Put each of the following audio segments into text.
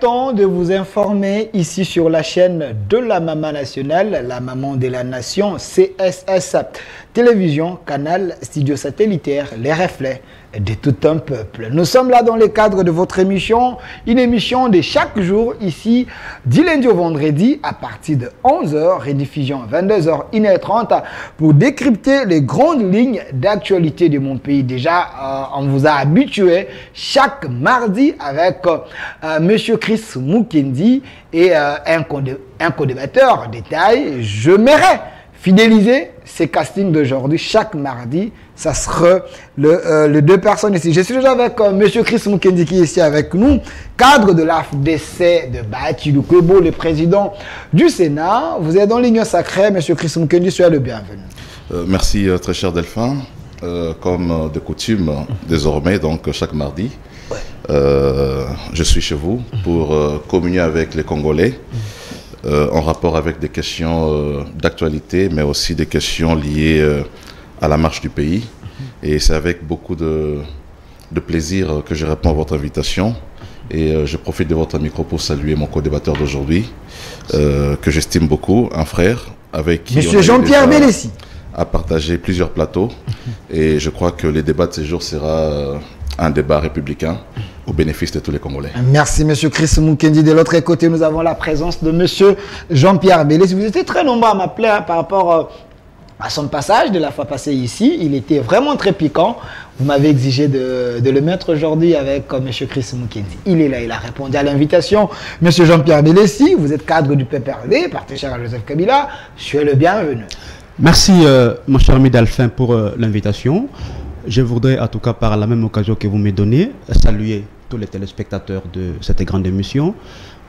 temps de vous informer ici sur la chaîne de la Maman Nationale, la Maman de la Nation, CSS Télévision, canal, studio satellitaire, les reflets de tout un peuple. Nous sommes là dans le cadre de votre émission, une émission de chaque jour ici, du lundi au vendredi à partir de 11h, rediffusion 22h, 1h30 pour décrypter les grandes lignes d'actualité de mon pays. Déjà, on vous a habitué chaque mardi avec Monsieur Chris Mukendi et un co-débatteur de taille. Je m'aimerais fidéliser ces castings d'aujourd'hui. Chaque mardi, ça sera les deux personnes ici. Je suis déjà avec Monsieur Chris Mukendi qui est ici avec nous, cadre de l'AFDC de Bati Lukwebo, le président du Sénat. Vous êtes dans l'Union Sacrée, Monsieur Chris Mukendi, soyez le bienvenu. Merci très cher Delphin. Comme de coutume, désormais, donc chaque mardi, je suis chez vous pour communier avec les Congolais. En rapport avec des questions d'actualité, mais aussi des questions liées à la marche du pays. Et c'est avec beaucoup de plaisir que je réponds à votre invitation. Et je profite de votre micro pour saluer mon co-débatteur d'aujourd'hui, que j'estime beaucoup, un frère, avec qui Monsieur Jean-Pierre Bélessi a partagé plusieurs plateaux. Et je crois que les débats de ces jours sera un débat républicain au bénéfice de tous les Congolais. Merci Monsieur Chris Mukendi. De l'autre côté, nous avons la présence de Monsieur Jean-Pierre Bélessi. Vous étiez très nombreux à m'appeler par rapport à son passage de la fois passée ici. Il était vraiment très piquant. Vous m'avez exigé de le mettre aujourd'hui avec Monsieur Chris Mukendi. Il est là, il a répondu à l'invitation. Monsieur Jean-Pierre Bélessi, vous êtes cadre du PPRD, parti cher à Joseph Kabila. Soyez le bienvenu. Merci, mon cher ami Delphin, pour l'invitation. Je voudrais, en tout cas, par la même occasion que vous me donnez, saluer tous les téléspectateurs de cette grande émission,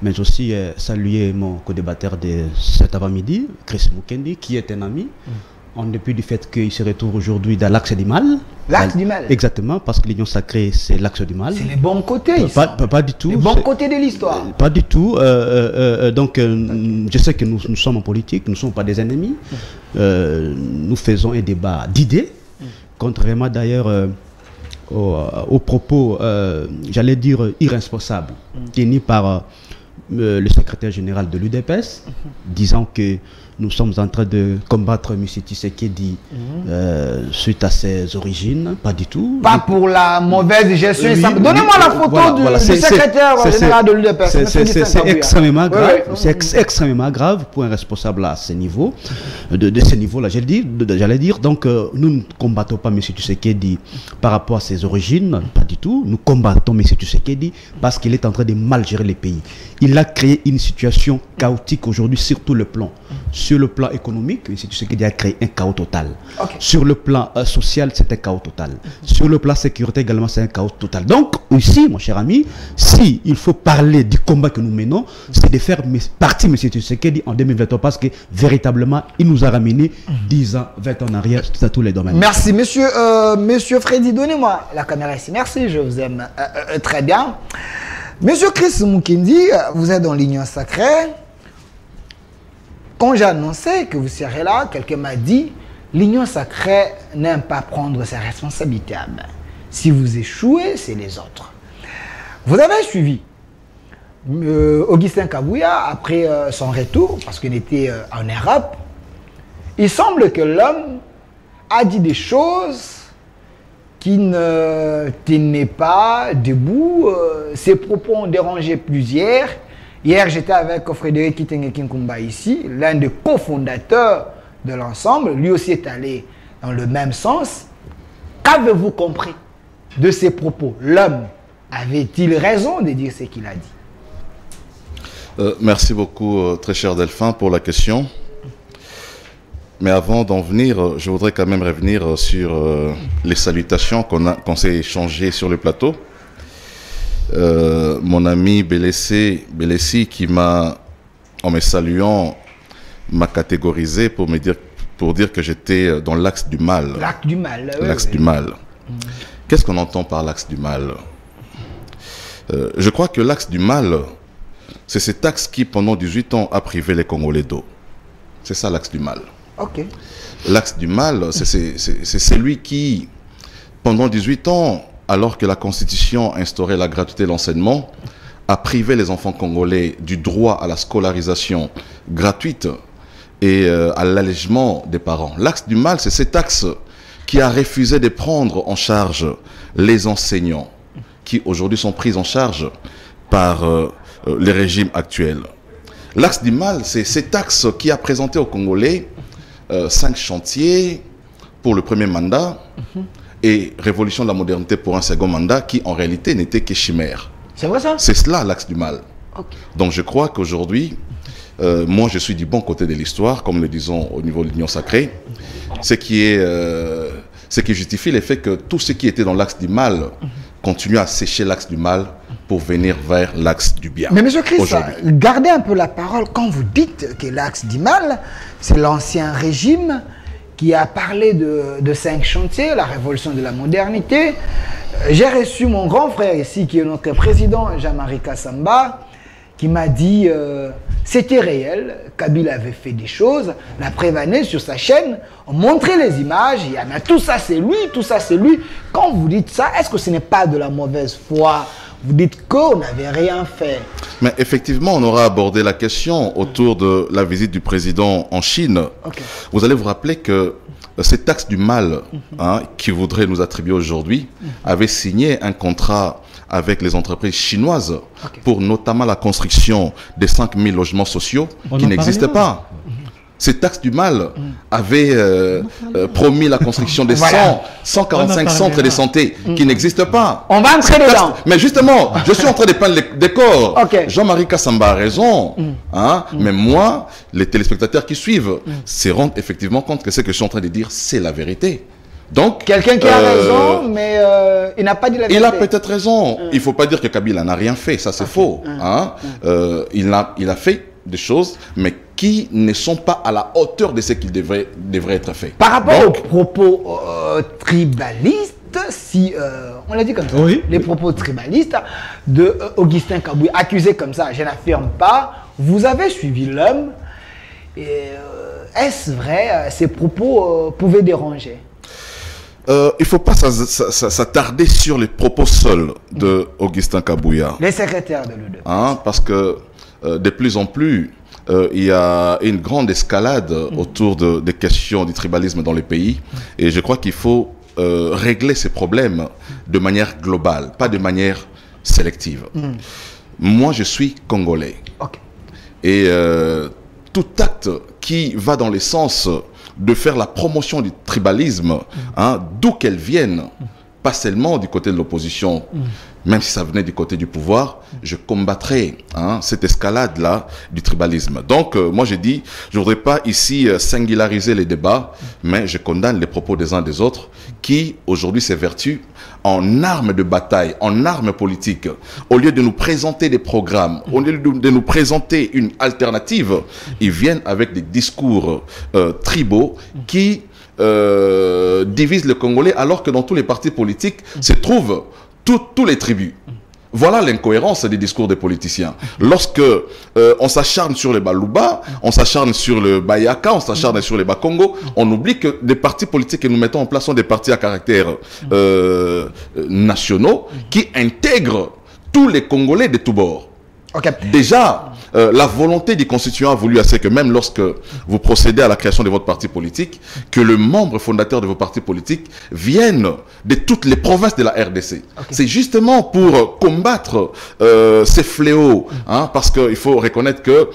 mais aussi saluer mon co-débatteur de cet avant-midi, Chris Mukendi, qui est un ami, en dépit du fait qu'il se retrouve aujourd'hui dans l'axe du mal. L'axe du mal. Exactement, parce que l'Union Sacrée, c'est l'axe du mal. C'est les bons côtés. Pas du tout. Les bons côtés de l'histoire. Pas du tout. Donc, je sais que nous sommes en politique, nous ne sommes pas des ennemis. Nous faisons un débat d'idées. Contrairement d'ailleurs aux propos, j'allais dire, irresponsables, tenus par le secrétaire général de l'UDPS, disant que nous sommes en train de combattre M. Tshisekedi suite à ses origines. Pas du tout. Pas pour la mauvaise gestion. Donnez-moi la photo du secrétaire général de l'UDPS. C'est extrêmement grave. C'est extrêmement grave pour un responsable à ce niveau. De ce niveau-là, j'allais dire. Donc, nous ne combattons pas M. Tshisekedi par rapport à ses origines. Pas du tout. Nous combattons M. Tshisekedi parce qu'il est en train de mal gérer les pays. Il a créé une situation chaotique aujourd'hui sur tout le plan. Sur le plan économique, M. Tshisekedi a créé un chaos total. Sur le plan social, c'est un chaos total. Sur le plan sécurité également, c'est un chaos total. Donc, ici, mon cher ami, si il faut parler du combat que nous menons, c'est de faire partie M. Tshisekedi en 2023 parce que véritablement, il nous a ramené 10 ans, 20 ans en arrière dans tous les domaines. Merci, monsieur Freddy. Donnez-moi la caméra ici. Merci, je vous aime très bien. Monsieur Chris Mukendi, vous êtes dans l'Union Sacrée. Quand j'ai annoncé que vous serez là, quelqu'un m'a dit l'Union Sacrée n'aime pas prendre ses responsabilités à main. Si vous échouez, c'est les autres. Vous avez suivi Augustin Kabouya après son retour, parce qu'il était en Europe. Il semble que l'homme a dit des choses qui ne tenaient pas debout. Ses propos ont dérangé plusieurs. Hier, j'étais avec Frédéric Kitenge-Kinkumba ici, l'un des cofondateurs de l'ensemble. Lui aussi est allé dans le même sens. Qu'avez-vous compris de ces propos? L'homme avait-il raison de dire ce qu'il a dit? Merci beaucoup, très cher Delphin, pour la question. Mais avant d'en venir, je voudrais quand même revenir sur les salutations qu'on s'est échangées sur le plateau. Mon ami Bélessi qui m'a, en me saluant, m'a catégorisé pour dire que j'étais dans l'axe du mal. L'axe du mal. L'axe du mal. Qu'est-ce qu'on entend par l'axe du mal? Je crois que l'axe du mal, c'est cet axe qui, pendant 18 ans, a privé les Congolais d'eau. C'est ça l'axe du mal. Ok. L'axe du mal, c'est celui qui, pendant 18 ans, alors que la Constitution instaurait la gratuité de l'enseignement, à priver les enfants congolais du droit à la scolarisation gratuite et à l'allègement des parents. L'axe du mal, c'est cet axe qui a refusé de prendre en charge les enseignants, qui aujourd'hui sont pris en charge par les régimes actuels. L'axe du mal, c'est cet axe qui a présenté aux Congolais 5 chantiers pour le premier mandat et révolution de la modernité pour un second mandat qui en réalité n'était que chimère. C'est vrai ça? C'est cela l'axe du mal. Okay. Donc je crois qu'aujourd'hui, moi je suis du bon côté de l'histoire, comme le disons au niveau de l'Union sacrée, ce qui justifie le fait que tout ce qui était dans l'axe du mal continue à sécher l'axe du mal pour venir vers l'axe du bien. Mais M. Christ, gardez un peu la parole quand vous dites que l'axe du mal, c'est l'ancien régime qui a parlé de 5 chantiers, la révolution de la modernité. J'ai reçu mon grand frère ici, qui est notre président, Jean-Marie Kassamba, qui m'a dit c'était réel, Kabila avait fait des choses. La Prévanée, sur sa chaîne, on montrait les images, il y en a tout ça c'est lui, tout ça c'est lui. Quand vous dites ça, est-ce que ce n'est pas de la mauvaise foi? Vous dites qu'on n'avait rien fait. Mais effectivement, on aura abordé la question autour de la visite du président en Chine. Okay. Vous allez vous rappeler que cet axe du mal qui voudrait nous attribuer aujourd'hui avait signé un contrat avec les entreprises chinoises pour notamment la construction des 5000 logements sociaux qui n'existaient pas. Cet axe du mal avait promis la construction des 145 centres de santé qui n'existent pas. On va entrer dedans. Mais justement, je suis en train de peindre les décors. Jean-Marie Kassamba a raison. Mais moi, les téléspectateurs qui suivent se rendent effectivement compte que ce que je suis en train de dire, c'est la vérité. Donc, quelqu'un qui a raison, mais il n'a pas dit la vérité. Il a peut-être raison. Il ne faut pas dire que Kabila n'a rien fait. Ça, c'est faux. Il a fait des choses, mais qui ne sont pas à la hauteur de ce qu'il devrait être fait. Par rapport aux propos tribalistes, si on l'a dit comme ça, les propos tribalistes de Augustin Kabouya, accusé comme ça, je n'affirme pas, vous avez suivi l'homme, est-ce vrai, ces propos pouvaient déranger? Il ne faut pas s'attarder sur les propos seuls de Augustin Kabouya. Les secrétaires de l'UDEPS. Parce que de plus en plus, il y a une grande escalade autour des questions du tribalisme dans les pays. Et je crois qu'il faut régler ces problèmes de manière globale, pas de manière sélective. Moi, je suis congolais. Et tout acte qui va dans le sens de faire la promotion du tribalisme, d'où qu'elle vienne, pas seulement du côté de l'opposition, même si ça venait du côté du pouvoir, je combattrais cette escalade-là du tribalisme. Donc, moi, j'ai dit, je ne voudrais pas ici singulariser les débats, mais je condamne les propos des uns des autres qui, aujourd'hui, s'évertuent en armes de bataille, en armes politiques. Au lieu de nous présenter des programmes, au lieu de nous présenter une alternative, ils viennent avec des discours tribaux qui divisent le Congolais, alors que dans tous les partis politiques se trouvent tous les tribus. Voilà l'incohérence des discours des politiciens. Lorsque on s'acharne sur les Baluba, on s'acharne sur le Bayaka, on s'acharne sur les Bakongo, on oublie que des partis politiques que nous mettons en place sont des partis à caractère nationaux qui intègrent tous les Congolais de tous bords. Déjà, la volonté du constituant a voulu assez que même lorsque vous procédez à la création de votre parti politique, que le membre fondateur de vos partis politiques vienne de toutes les provinces de la RDC. C'est justement pour combattre ces fléaux, parce qu'il faut reconnaître que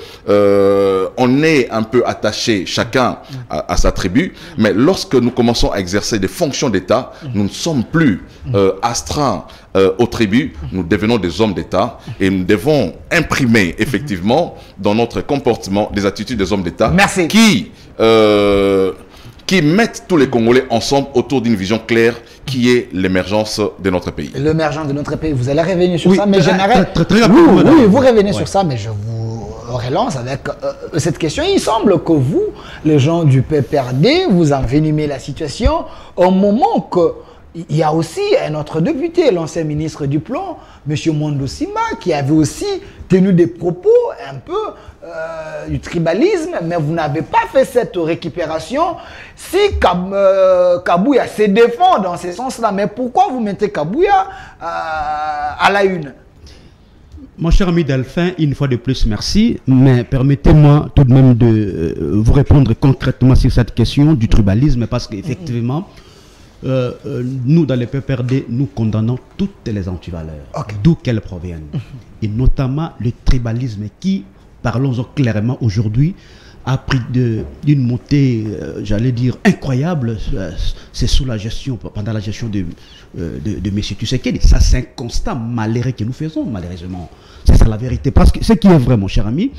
on est un peu attaché chacun à sa tribu, mais lorsque nous commençons à exercer des fonctions d'État, nous ne sommes plus astreints aux tribus, nous devenons des hommes d'État et nous devons imprimer effectivement dans notre comportement des attitudes des hommes d'État qui mettent tous les Congolais ensemble autour d'une vision claire qui est l'émergence de notre pays. L'émergence de notre pays, vous allez revenir sur ça, mais j'aimerais... Oui, vous revenez sur ça, mais je vous relance avec cette question. Il semble que vous, les gens du PPRD, vous envenimez la situation au moment que il y a aussi un autre député, l'ancien ministre du Plan, M. Mondo Sima, qui avait aussi tenu des propos un peu du tribalisme, mais vous n'avez pas fait cette récupération. Si Kabouya se défend dans ce sens-là, mais pourquoi vous mettez Kabouya à la une? Mon cher ami Delphin, une fois de plus, merci. Mais permettez-moi tout de même de vous répondre concrètement sur cette question du tribalisme, parce qu'effectivement, nous, dans les PPRD, nous condamnons toutes les antivaleurs, d'où qu'elles proviennent. Et notamment le tribalisme qui, parlons-en clairement aujourd'hui, a pris d'une montée, j'allais dire, incroyable. C'est sous la gestion, pendant la gestion de M. Tshisekedi. Ça, c'est un constat malheureux que nous faisons, malheureusement. C'est ça la vérité. Parce que ce qui est vrai, mon cher ami,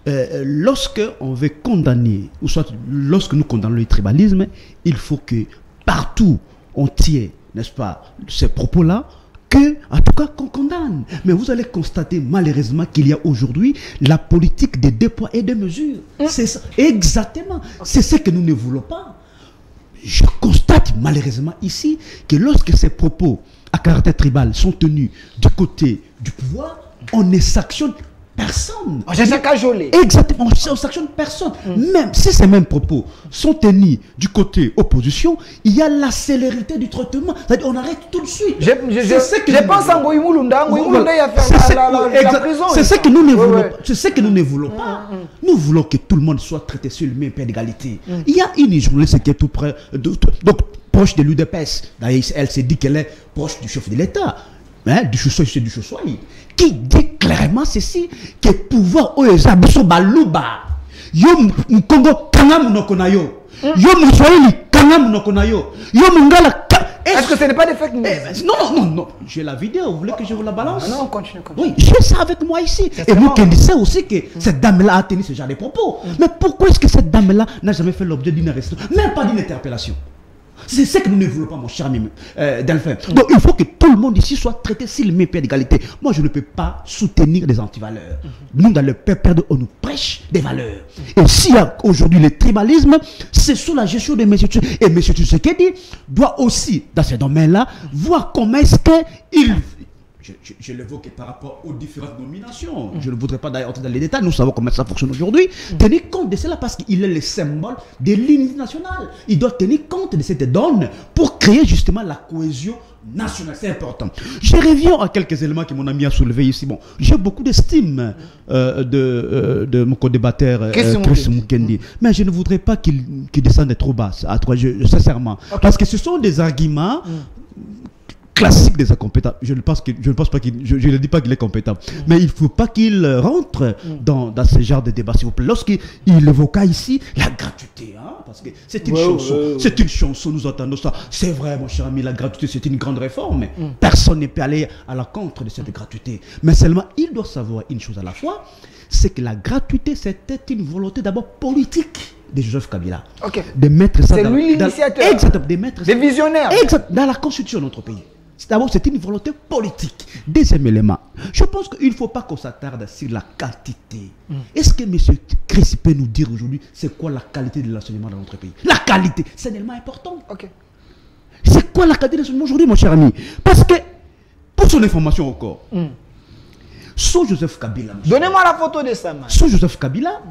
lorsque on veut condamner, ou soit lorsque nous condamnons le tribalisme, il faut que partout on tient, n'est-ce pas, ces propos-là, en tout cas qu'on condamne. Mais vous allez constater malheureusement qu'il y a aujourd'hui la politique de deux poids et deux mesures. C'est ça, exactement. C'est ce que nous ne voulons pas. Je constate malheureusement ici que lorsque ces propos à caractère tribal sont tenus du côté du pouvoir, on ne sanctionne personne. Exactement, on ne sanctionne personne. Même si ces mêmes propos sont tenus du côté opposition, il y a la célérité du traitement. C'est-à-dire on arrête tout de suite. Je pense à Ngoïmoulunda. Ngoïmoulunda a fait la prison. C'est ce que nous ne voulons pas. C'est ce que nous ne voulons pas. Nous voulons que tout le monde soit traité sur le même pied d'égalité. Il y a une journaliste qui est tout près, donc proche de l'UDPS. D'ailleurs, elle s'est dit qu'elle est proche du chef de l'État. Du Chousoy, qui dit clairement ceci, que pouvoir au Ezabiso Baluba, yo Mkongo Kangam Nokonayo, yo Moussouili Kangam Nokonayo, yo Mungala. Est-ce que ce n'est pas des fake news? Non, j'ai la vidéo, vous voulez que je vous la balance? Non, continue. Oui, j'ai ça avec moi ici. Et vous connaissez aussi que cette dame-là a tenu ce genre de propos. Mais pourquoi est-ce que cette dame-là n'a jamais fait l'objet d'une arrestation, même pas d'une interpellation? C'est ce que nous ne voulons pas, mon cher ami Delphin. Donc il faut que tout le monde ici soit traité sur le même pied d'égalité. Moi, je ne peux pas soutenir des antivaleurs. Nous, dans le PPRD, on nous prêche des valeurs. Et s'il y a aujourd'hui le tribalisme, c'est sous la gestion de M. Tshisekedi. Et M. Tshisekedi doit aussi, dans ces domaines-là, voir comment est-ce qu'il... Je l'évoque par rapport aux différentes nominations. Je ne voudrais pas d'ailleurs entrer dans les détails. Nous savons comment ça fonctionne aujourd'hui. Tenir compte de cela parce qu'il est le symbole de l'unité nationale. Il doit tenir compte de cette donne pour créer justement la cohésion nationale. C'est important. Je reviens à quelques éléments que mon ami a soulevés ici. Bon, j'ai beaucoup d'estime de mon co-débatteur Chris Mukendi. Mais je ne voudrais pas qu'il descende trop bas, sincèrement. Parce que ce sont des arguments classique des incompétents. Je ne pense pas qu'il, je ne dis pas qu'il est compétent, mais il ne faut pas qu'il rentre dans ce genre de débat, s'il vous plaît. Lorsqu'il évoqua ici la gratuité, parce que c'est une chanson, c'est une chanson, nous entendons ça. C'est vrai, mon cher ami, la gratuité, c'est une grande réforme. Personne n'est pas allé à l'encontre de cette gratuité. Mais seulement, il doit savoir une chose à la fois, c'est que la gratuité, c'était une volonté d'abord politique de Joseph Kabila. De mettre ça dans... C'est lui l'initiateur. Exactement, de mettre ça... Des visionnaires. Exactement, dans la constitution de notre pays. D'abord, c'est une volonté politique. Deuxième élément, je pense qu'il ne faut pas qu'on s'attarde sur la quantité. Est-ce que M. Chris peut nous dire aujourd'hui c'est quoi la qualité de l'enseignement dans notre pays? La qualité, c'est un élément important. C'est quoi la qualité de l'enseignement aujourd'hui, mon cher ami? Parce que, pour son information encore, sous Joseph Kabila... Donnez-moi la photo de ça, man. Sous Joseph Kabila,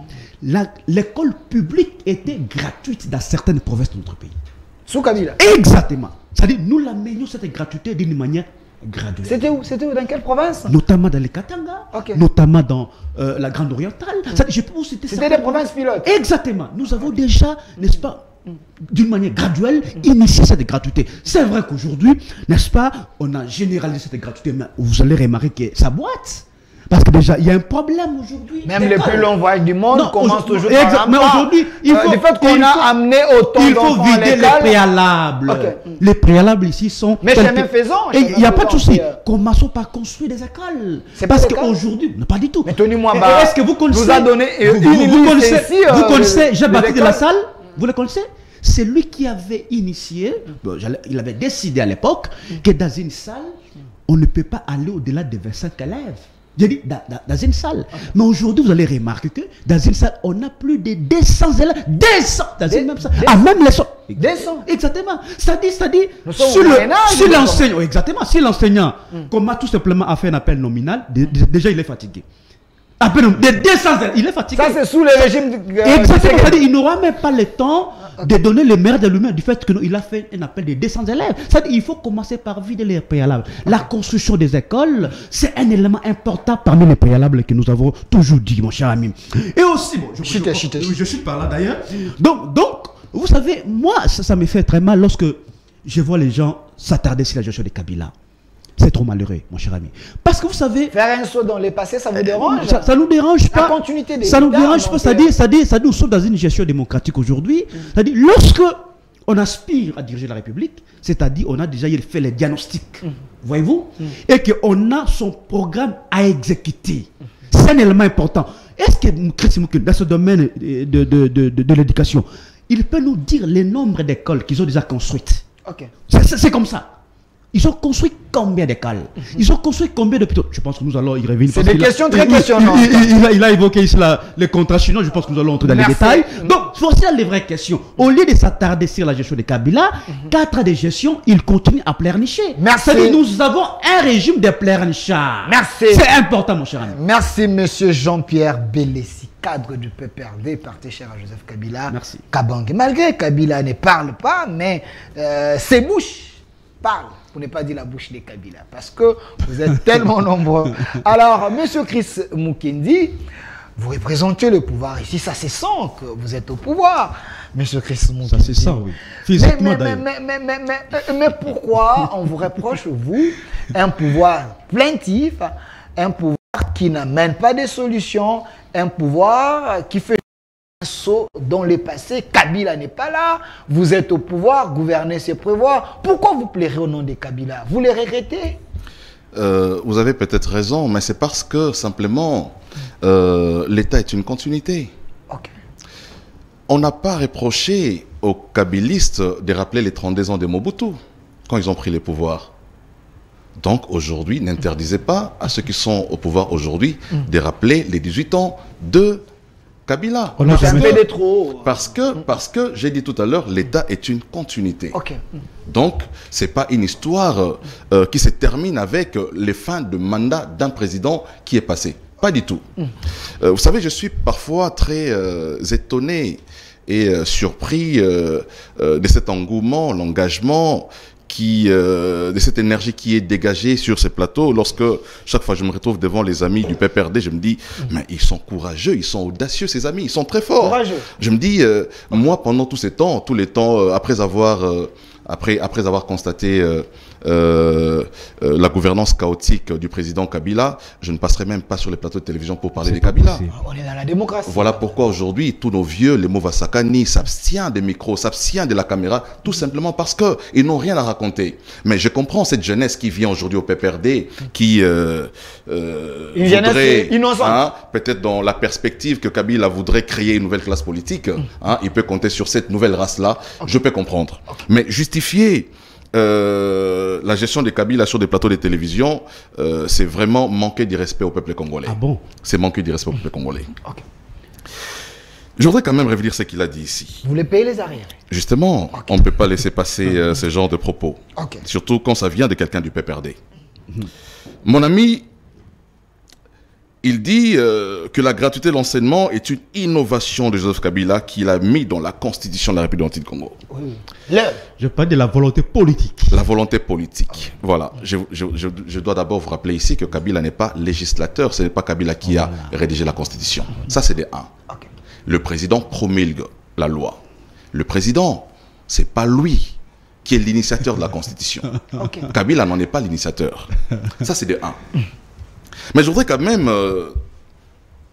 l'école publique était gratuite dans certaines provinces de notre pays. Sous Kabila? Exactement. C'est-à-dire, nous l'amenions cette gratuité d'une manière graduelle. C'était où? Dans quelle province? Notamment dans les Katanga, notamment dans la Grande Orientale. C'était des provinces pilotes. Exactement. Nous avons déjà, n'est-ce pas, d'une manière graduelle, initié cette gratuité. C'est vrai qu'aujourd'hui, n'est-ce pas, on a généralisé cette gratuité, mais vous allez remarquer que ça boite. Parce que déjà, il y a un problème aujourd'hui. Même les plus longs voyages du monde commencent toujours par mais aujourd'hui, il faut... du fait qu'on a amené autant il faut vider les préalables. Les préalables ici sont... Mais chemin faisant. Il n'y a pas de souci. Commençons par construire des écoles. Parce qu'aujourd'hui... Pas du tout. Mais Tony Mwamba est-ce que vous connaissez... nous a donné vous connaissez Jean-Baptiste de la Salle? Vous le connaissez? C'est lui qui avait initié, il avait décidé à l'époque que dans une salle, on ne peut pas aller au-delà de 25 élèves. J'ai dit dans une salle. Mais aujourd'hui, vous allez remarquer que dans une salle, on a plus de 200 élèves. 200 dans une même salle. Même les sons. 200. Exactement. C'est-à-dire, si l'enseignant, exactement, si l'enseignant commence tout simplement à faire un appel nominal, déjà il est fatigué. De 200 élèves, il est fatigué. Ça, c'est sous le régime. Exactement. C'est-à-dire, il n'aura même pas le temps de donner le meilleur de lui-même du fait qu'il a fait un appel de 200 élèves. C'est-à-dire qu'il faut commencer par vider les préalables. La construction des écoles, c'est un élément important parmi les préalables que nous avons toujours dit, mon cher ami. Et aussi, bon, je suis par là d'ailleurs. Donc, vous savez, moi, ça me fait très mal lorsque je vois les gens s'attarder sur la gestion de Kabila. C'est trop malheureux, mon cher ami. Parce que vous savez... Faire un saut dans le passé, ça vous dérange? Ça nous dérange pas. La continuité des ça nous dérange pas. C'est-à-dire, nous sommes dans une gestion démocratique aujourd'hui. C'est-à-dire, lorsque on aspire à diriger la République, c'est-à-dire, on a déjà fait les diagnostics, voyez-vous, et qu'on a son programme à exécuter. C'est un élément important. Est-ce que dans ce domaine de l'éducation, il peut nous dire le nombre d'écoles qu'ils ont déjà construites? C'est comme ça. Ils ont construit combien d'écoles? Ils ont construit combien d'hôpitaux? Je pense que nous allons y revenir. C'est des questions très questionnantes. Il a évoqué ici les contrats chinois. Je pense que nous allons entrer dans les détails. Donc, voici les vraies questions. Au lieu de s'attarder sur la gestion de Kabila, 4 ans de gestion, il continue à pleurnicher. Merci. C'est-à-dire nous avons un régime de pleurnichard. Merci. C'est important, mon cher ami. Merci, monsieur Jean-Pierre Bélessi, cadre du PPRD, parti cher à Joseph Kabila. Merci. Kabange. Malgré Kabila ne parle pas, mais ses bouches parlent. Pour ne pas dire la bouche des Kabila, parce que vous êtes tellement nombreux. Alors, monsieur Chris Mukendi, vous représentez le pouvoir ici, ça se sent que vous êtes au pouvoir. Monsieur Chris Mukendi. Ça se sent, oui. Physiquement, mais pourquoi on vous reproche, vous, un pouvoir plaintif, un pouvoir qui n'amène pas de solutions, un pouvoir qui fait saut dans le passé? Kabila n'est pas là, vous êtes au pouvoir, gouverner c'est prévoir. Pourquoi vous plairez au nom de Kabila? Vous les regrettez? Vous avez peut-être raison, mais c'est parce que simplement l'État est une continuité. On n'a pas reproché aux Kabilistes de rappeler les 32 ans de Mobutu quand ils ont pris le pouvoir. Donc aujourd'hui, n'interdisez pas à ceux qui sont au pouvoir aujourd'hui de rappeler les 18 ans de Kabila. On a fait trop. Parce que j'ai dit tout à l'heure, l'État est une continuité. Donc, ce n'est pas une histoire qui se termine avec les fins de mandat d'un président qui est passé. Pas du tout. Vous savez, je suis parfois très étonné et surpris de cet engouement, l'engagement, de cette énergie qui est dégagée sur ces plateaux. Lorsque chaque fois je me retrouve devant les amis du PPRD, je me dis, mais ils sont courageux, ils sont audacieux, ces amis, ils sont très forts. Courageux. Je me dis, moi, pendant tous les temps, après avoir constaté la gouvernance chaotique du président Kabila, je ne passerai même pas sur les plateaux de télévision pour parler de Kabila. On est dans la démocratie. Voilà pourquoi aujourd'hui, tous nos vieux, les Mouvasakani, s'abstiennent des micros, s'abstiennent de la caméra, tout simplement parce qu'ils n'ont rien à raconter. Mais je comprends cette jeunesse qui vient aujourd'hui au PPRD, qui une jeunesse innocente. Peut-être dans la perspective que Kabila voudrait créer une nouvelle classe politique, il peut compter sur cette nouvelle race-là, je peux comprendre. Mais justifier la gestion des Kabila sur des plateaux de télévision, c'est vraiment manquer du respect au peuple congolais. Ah bon? C'est manquer du respect au peuple congolais. Je voudrais quand même revenir ce qu'il a dit ici. Vous voulez payer les arrières? Justement, on ne peut pas laisser passer ce genre de propos. Surtout quand ça vient de quelqu'un du PPRD. Mon ami, il dit que la gratuité de l'enseignement est une innovation de Joseph Kabila qu'il a mis dans la constitution de la République du Congo. Je parle de la volonté politique. La volonté politique. Voilà. Je dois d'abord vous rappeler ici que Kabila n'est pas législateur. Ce n'est pas Kabila qui a rédigé la constitution. Ça, c'est des 1. Le président promulgue la loi. Le président, ce n'est pas lui qui est l'initiateur de la constitution. Kabila n'en est pas l'initiateur. Ça, c'est des 1. Mais je voudrais quand même,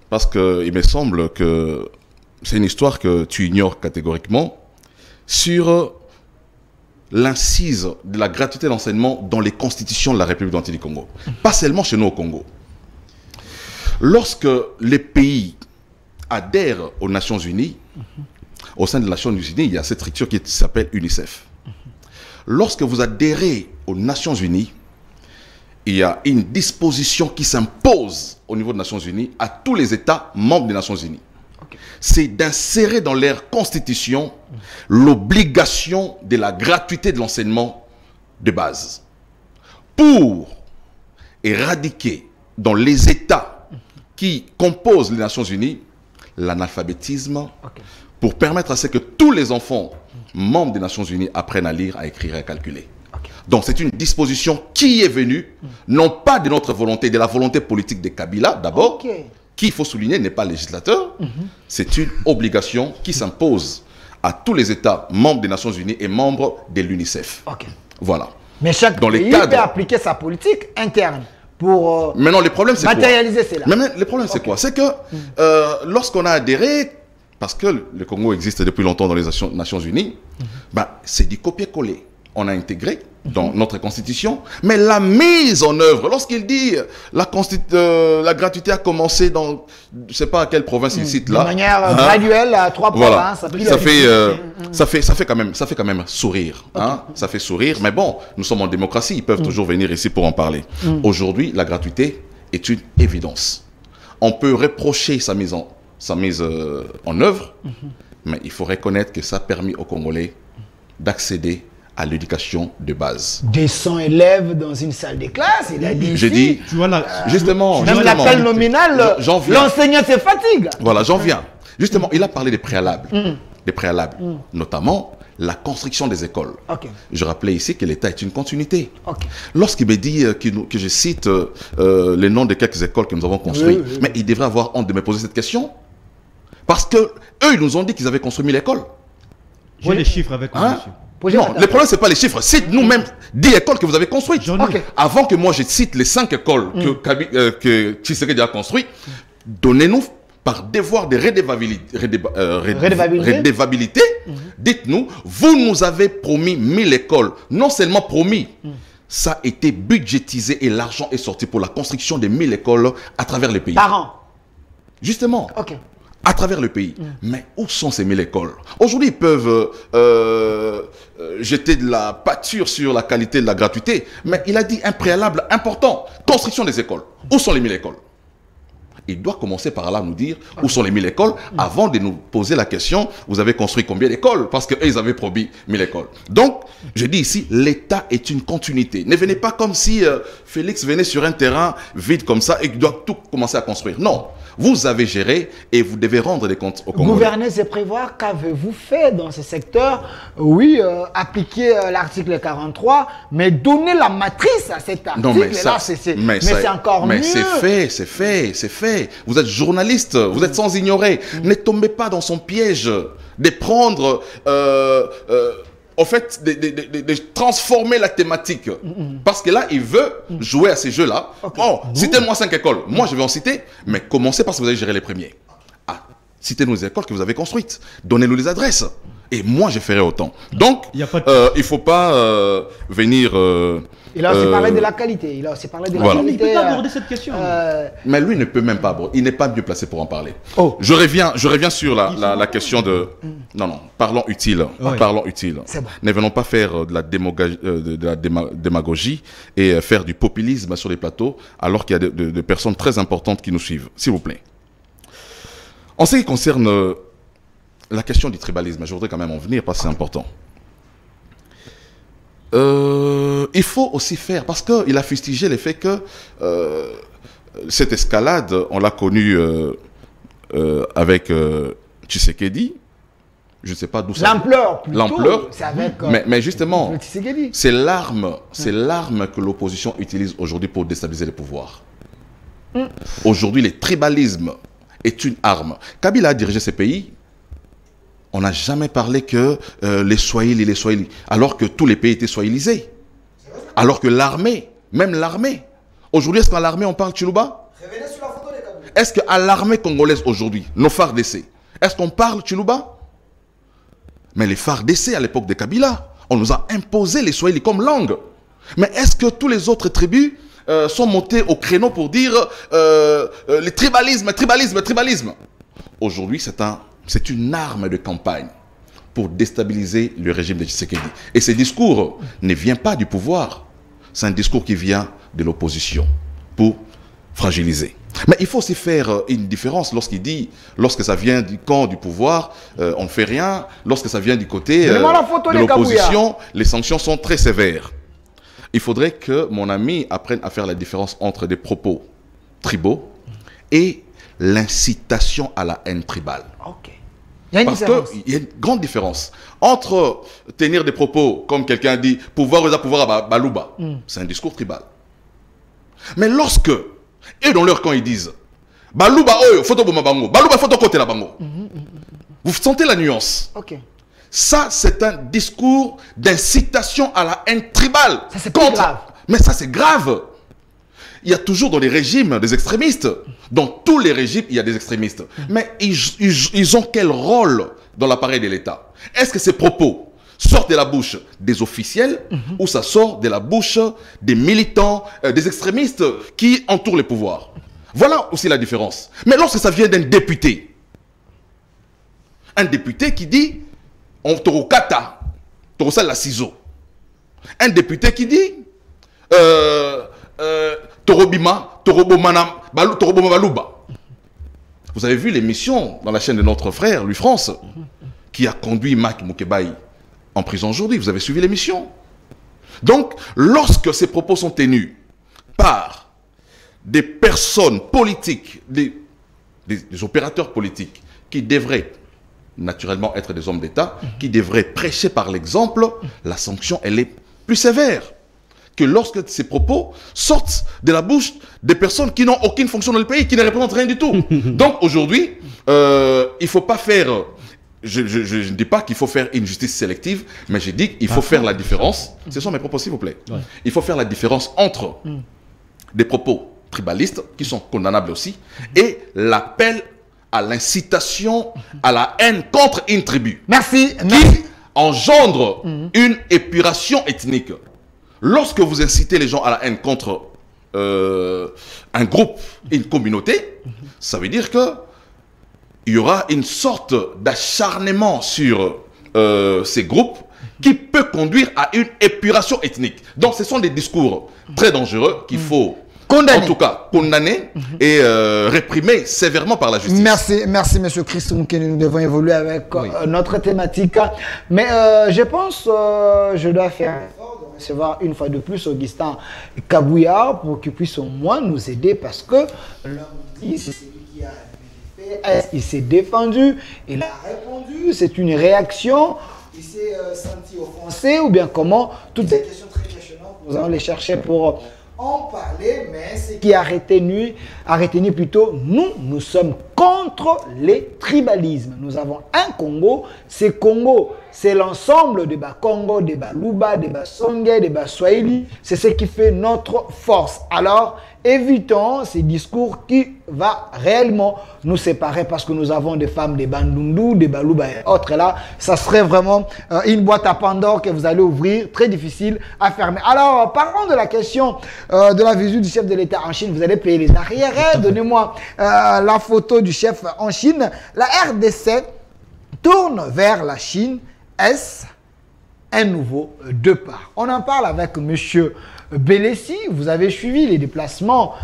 parce qu'il me semble que c'est une histoire que tu ignores catégoriquement, sur l'incise de la gratuité d'enseignement dans les constitutions de la République du Congo. Pas seulement chez nous au Congo. Lorsque les pays adhèrent aux Nations Unies, au sein des Nations Unies, il y a cette structure qui s'appelle UNICEF. Lorsque vous adhérez aux Nations Unies, il y a une disposition qui s'impose au niveau des Nations Unies à tous les États membres des Nations Unies. C'est d'insérer dans leur constitution l'obligation de la gratuité de l'enseignement de base pour éradiquer dans les États qui composent les Nations Unies l'analphabétisme, pour permettre à ce que tous les enfants membres des Nations Unies apprennent à lire, à écrire et à calculer. Donc c'est une disposition qui est venue, non pas de notre volonté, de la volonté politique de Kabila d'abord, qui, il faut souligner, n'est pas législateur. C'est une obligation qui s'impose à tous les États membres des Nations Unies et membres de l'UNICEF. Voilà. Mais chaque pays peut appliquer sa politique interne pour maintenant, le problème, matérialiser cela. Mais le problème, c'est quoi? C'est que lorsqu'on a adhéré, parce que le Congo existe depuis longtemps dans les Nations Unies, c'est du copier-coller. On a intégré dans notre constitution, mais la mise en œuvre, lorsqu'il dit la gratuité a commencé dans, je ne sais pas à quelle province il cite là. De manière graduelle à 3 provinces. Ça fait quand même sourire. Ça fait sourire, mais bon, nous sommes en démocratie, ils peuvent toujours venir ici pour en parler. Aujourd'hui, la gratuité est une évidence. On peut reprocher sa mise en œuvre, mais il faut reconnaître que ça a permis aux Congolais d'accéder à l'éducation de base. 200 élèves dans une salle de classe, il a dit. J'ai dit, justement, même l'appel nominal, l'enseignant se fatigue. Voilà, j'en viens. Justement, il a parlé des préalables. Des préalables, notamment la construction des écoles. Je rappelais ici que l'État est une continuité. Lorsqu'il me dit que je cite les noms de quelques écoles que nous avons construites, mais il devrait avoir honte de me poser cette question. Parce que eux, ils nous ont dit qu'ils avaient construit 1000 écoles. J'ai les chiffres avec moi, monsieur. Non, le problème, ce n'est pas les chiffres. Cite nous-mêmes 10 écoles que vous avez construites. Avant que moi, je cite les 5 écoles que Tshisekedi a construites, donnez-nous par devoir de redevabilité, dites-nous, vous nous avez promis 1000 écoles. Non seulement promis, ça a été budgétisé et l'argent est sorti pour la construction de 1000 écoles à travers le pays. Par an. Justement. À travers le pays. Mais où sont ces 1000 écoles? Aujourd'hui, ils peuvent jeter de la pâture sur la qualité de la gratuité, mais il a dit un préalable important, construction des écoles. Où sont les 1000 écoles? Il doit commencer par là, nous dire où sont les 1000 écoles, avant de nous poser la question, vous avez construit combien d'écoles? Parce qu'eux, ils avaient promis 1000 écoles. Donc, je dis ici, l'État est une continuité. Ne venez pas comme si Félix venait sur un terrain vide comme ça et qu'il doit tout commencer à construire. Non. Vous avez géré et vous devez rendre des comptes au Congo. Gouverner, c'est prévoir. Qu'avez-vous fait dans ce secteur? Oui, appliquer l'article 43, mais donner la matrice à cet article. Non, mais ça, c'est encore mieux. Mais c'est fait. Vous êtes journaliste, vous êtes sans ignorer. Ne tombez pas dans son piège de prendre... en fait, de transformer la thématique. Parce que là, il veut jouer à ces jeux-là. Citez-moi 5 écoles. Moi, je vais en citer, mais commencez par ce que vous avez géré les premiers. Citez-nous les écoles que vous avez construites. Donnez-nous les adresses. Et moi, je ferai autant. Donc, il ne faut pas venir... il a aussi parlé de la qualité. Il a aussi parlé de la qualité. Il peut pas aborder cette question. Mais lui ne peut même pas aborder. Il n'est pas mieux placé pour en parler. Je reviens sur la question de... Non, parlons utile. Parlons utile. Bon. Ne venons pas faire de la démagogie et faire du populisme sur les plateaux, alors qu'il y a de personnes très importantes qui nous suivent. S'il vous plaît. En ce qui concerne la question du tribalisme, je voudrais quand même en venir parce que c'est important. Il faut aussi faire, parce qu'il a fustigé le fait que cette escalade, on l'a connue avec Tshisekedi. Je ne sais pas d'où ça vient. L'ampleur. Mais justement, c'est l'arme que l'opposition utilise aujourd'hui pour déstabiliser le pouvoir. Aujourd'hui, le tribalisme est une arme. Kabila a dirigé ces pays. On n'a jamais parlé que les Swahili, alors que tous les pays étaient swahilisés. Alors que l'armée, même l'armée. Aujourd'hui, est-ce qu'à l'armée, on parle Chiluba? Est-ce qu'à l'armée congolaise aujourd'hui, nos FARDC, est-ce qu'on parle Chiluba? Mais les FARDC à l'époque de Kabila, on nous a imposé les Swahili comme langue. Mais est-ce que tous les autres tribus sont montés au créneau pour dire le tribalisme? Aujourd'hui, c'est une arme de campagne pour déstabiliser le régime de Tshisekedi. Et ce discours ne vient pas du pouvoir. C'est un discours qui vient de l'opposition pour fragiliser. Mais il faut aussi faire une différence lorsqu'il dit, lorsque ça vient du camp du pouvoir, on ne fait rien. Lorsque ça vient du côté de l'opposition, les sanctions sont très sévères. Il faudrait que mon ami apprenne à faire la différence entre des propos tribaux et l'incitation à la haine tribale. Il y a une Parce différence. qu'il y a une grande différence entre tenir des propos, comme quelqu'un dit, pouvoir à Balouba. C'est un discours tribal. Mais lorsque, et dans leur camp, ils disent, Balouba, photo Bango, Balouba, photo côté la Bango. Vous sentez la nuance. Ok. Ça, c'est un discours d'incitation à la haine tribale. Ça, c'est plus grave. Mais ça, c'est grave. Il y a toujours dans les régimes des extrémistes. Dans tous les régimes, il y a des extrémistes. Mais ils ont quel rôle dans l'appareil de l'État? Est-ce que ces propos sortent de la bouche des officiels ou ça sort de la bouche des militants, des extrémistes qui entourent les pouvoirs? Voilà aussi la différence. Mais lorsque ça vient d'un député qui dit on torokata, torosal la ciseau. Un député qui dit Torobima, Torobomana, Toroboma Balouba. Vous avez vu l'émission dans la chaîne de notre frère, Lui France, qui a conduit Mac Moukebaï en prison aujourd'hui. Vous avez suivi l'émission. Donc, lorsque ces propos sont tenus par des personnes politiques, des opérateurs politiques, qui devraient naturellement être des hommes d'État, qui devraient prêcher par l'exemple, la sanction, elle est plus sévère que lorsque ces propos sortent de la bouche des personnes qui n'ont aucune fonction dans le pays, qui ne représentent rien du tout. Donc aujourd'hui, il ne faut pas faire... Je ne dis pas qu'il faut faire une justice sélective, mais je dis qu'il faut faire la différence. Ce sont mes propos, s'il vous plaît. Ouais. Il faut faire la différence entre des propos tribalistes, qui sont condamnables aussi, et l'appel à l'incitation à la haine contre une tribu. Merci. Qui engendre une épuration ethnique. Lorsque vous incitez les gens à la haine contre un groupe, une communauté, ça veut dire que il y aura une sorte d'acharnement sur ces groupes qui peut conduire à une épuration ethnique. Donc ce sont des discours très dangereux qu'il faut condamner. En tout cas condamner et réprimer sévèrement par la justice. Merci M. Christ Moukene. Nous devons évoluer avec notre thématique. Mais je pense je dois faire un effort de recevoir une fois de plus Augustin Kabouya pour qu'il puisse au moins nous aider parce que l'homme dit c'est celui qui a il s'est défendu, il a répondu, c'est une réaction, il s'est senti offensé ou bien comment? Toutes ces questions très questionnantes, nous allons les chercher pour en parler, mais ce qui a retenu plutôt, nous sommes contre les tribalismes. Nous avons un Congo, ce Congo, c'est l'ensemble des Congo, des Luba, des Songé, des Swahili, c'est ce qui fait notre force. Alors, évitons ces discours qui vont réellement nous séparer parce que nous avons des femmes, des Bandundu, des Balouba et autres. Là, ça serait vraiment une boîte à Pandore que vous allez ouvrir, très difficile à fermer. Alors, parlons de la question de la visite du chef de l'État en Chine. Vous allez payer les arriérés. Donnez-moi la photo du chef en Chine. La RDC tourne vers la Chine. Est-ce un nouveau départ? On en parle avec monsieur Bélessi. Vous avez suivi les déplacements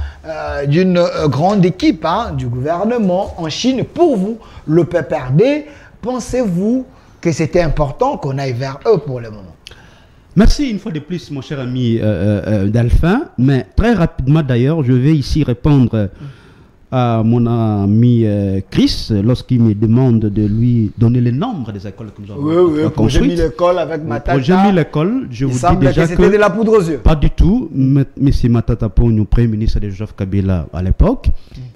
d'une grande équipe du gouvernement en Chine. Pour vous, le PPRD, pensez-vous que c'était important qu'on aille vers eux pour le moment? Merci une fois de plus, mon cher ami Delphin. Mais très rapidement d'ailleurs, je vais ici répondre à mon ami Chris lorsqu'il me demande de lui donner le nombre des écoles que nous avons construites. J'ai mis l'école avec Matata. J'ai mis l'école, je vous dis déjà que c'était de la poudre aux yeux. Pas du tout. M. Matata Ponyo, Premier ministre de Joseph Kabila à l'époque,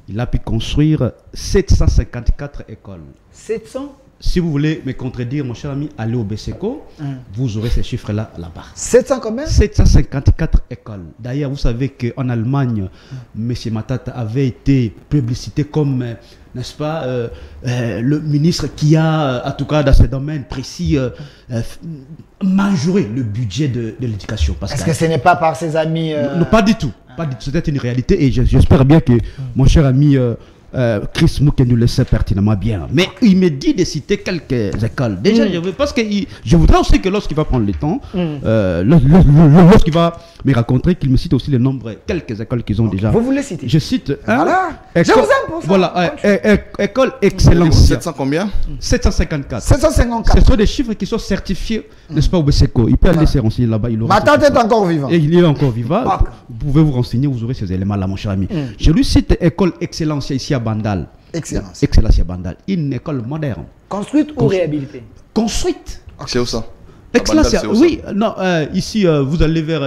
il a pu construire 754 écoles. 700? Si vous voulez me contredire, mon cher ami, allez au BSECO, vous aurez ces chiffres-là là-bas. 700 combien? 754 écoles. D'ailleurs, vous savez qu'en Allemagne, M. Matata avait été publicité comme, n'est-ce pas, le ministre qui a, en tout cas dans ce domaine précis, majoré le budget de l'éducation. Est-ce que ce n'est pas par ses amis Non, pas du tout. C'était une réalité et j'espère bien que mon cher ami... Chris Moukene nous le sait pertinemment bien. Mais il me dit de citer quelques écoles. Déjà, parce que je voudrais aussi que lorsqu'il va prendre le temps, lorsqu'il va me raconter, qu'il me cite aussi le nombre, quelques écoles qu'ils ont déjà. Vous voulez citer? Je cite. Voilà. Je vous aime pour ça. Voilà. École Excellence. 700 combien? 754. 754. Ce sont des chiffres qui sont certifiés, n'est-ce pas, au BSECO. Il peut aller se renseigner là-bas. Ma tante est encore vivante. Et il est encore vivant. Vous pouvez vous renseigner, vous aurez ces éléments-là, mon cher ami. Je lui cite École Excellence ici à Bandal. Excellence. Excellence à Bandal. Une école moderne. Construite ou réhabilitée? Construite. C'est où ça? Excellent, Bandal, c'est où oui, non, ici, vous allez vers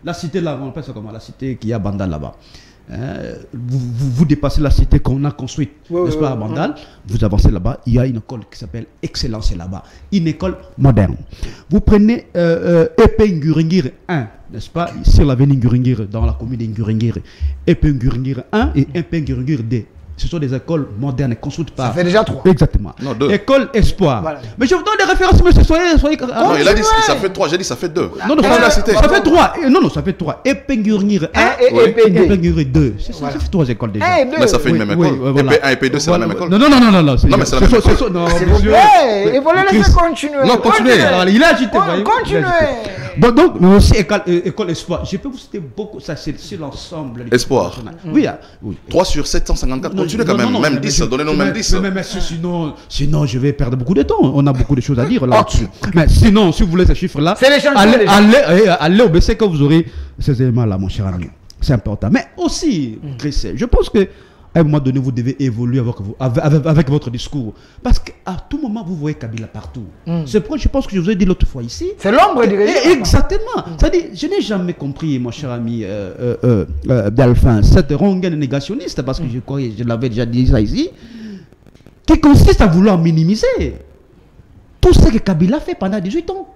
la cité là, on appelle ça comment? La cité qui a Bandal là-bas. Vous dépassez la cité qu'on a construite, n'est-ce pas, à Bandal, vous avancez là-bas, il y a une école qui s'appelle Excellence là-bas, une école moderne. Vous prenez Epé Nguringir 1, n'est-ce pas, sur l'avenue Nguringir, dans la commune de Nguringir, Epé Nguringir 1 et Epé Nguringir 2. Ce sont des écoles modernes construites par... Ça fait déjà 3. Exactement. Non, 2. École Espoir. Voilà. Mais je vous donne des références, monsieur. Soyez Non, il a dit ça fait 3, j'ai dit ça fait 2. non, non, la cité. ça fait 3. Non, ça fait 3. Epengurnir 1 et Epengurnir 2. Ça fait 3 écoles déjà. Mais ça fait une même école. EP1 et EP2, c'est la même école. Non, Non, mais c'est la même école. Non, S'il vous plaît, il faut le laisser continuer. Non, continuez. Il a agité, voyez. Continuez. Bon, donc, mais aussi école Espoir. Je peux vous citer beaucoup. Ça, c'est l'ensemble. Espoir. Oui. 3 sur 754. Continuez quand même. Même 10. Donnez-nous même 10. Mais sinon, je vais perdre beaucoup de temps. On a beaucoup de choses à dire là-dessus. Mais sinon, si vous voulez ces chiffres-là, allez au BCK, vous aurez ces éléments-là, mon cher ami. C'est important. Mais aussi, Chris, je pense que à un moment donné, vous devez évoluer avec votre discours. Parce qu'à tout moment, vous voyez Kabila partout. C'est pourquoi je pense que je vous ai dit l'autre fois ici. C'est l'ombre du régime. Exactement. C'est-à-dire, je n'ai jamais compris, mon cher ami Delphin, cette rengaine négationniste, parce que je crois que je l'avais déjà dit ça ici, qui consiste à vouloir minimiser tout ce que Kabila fait pendant 18 ans.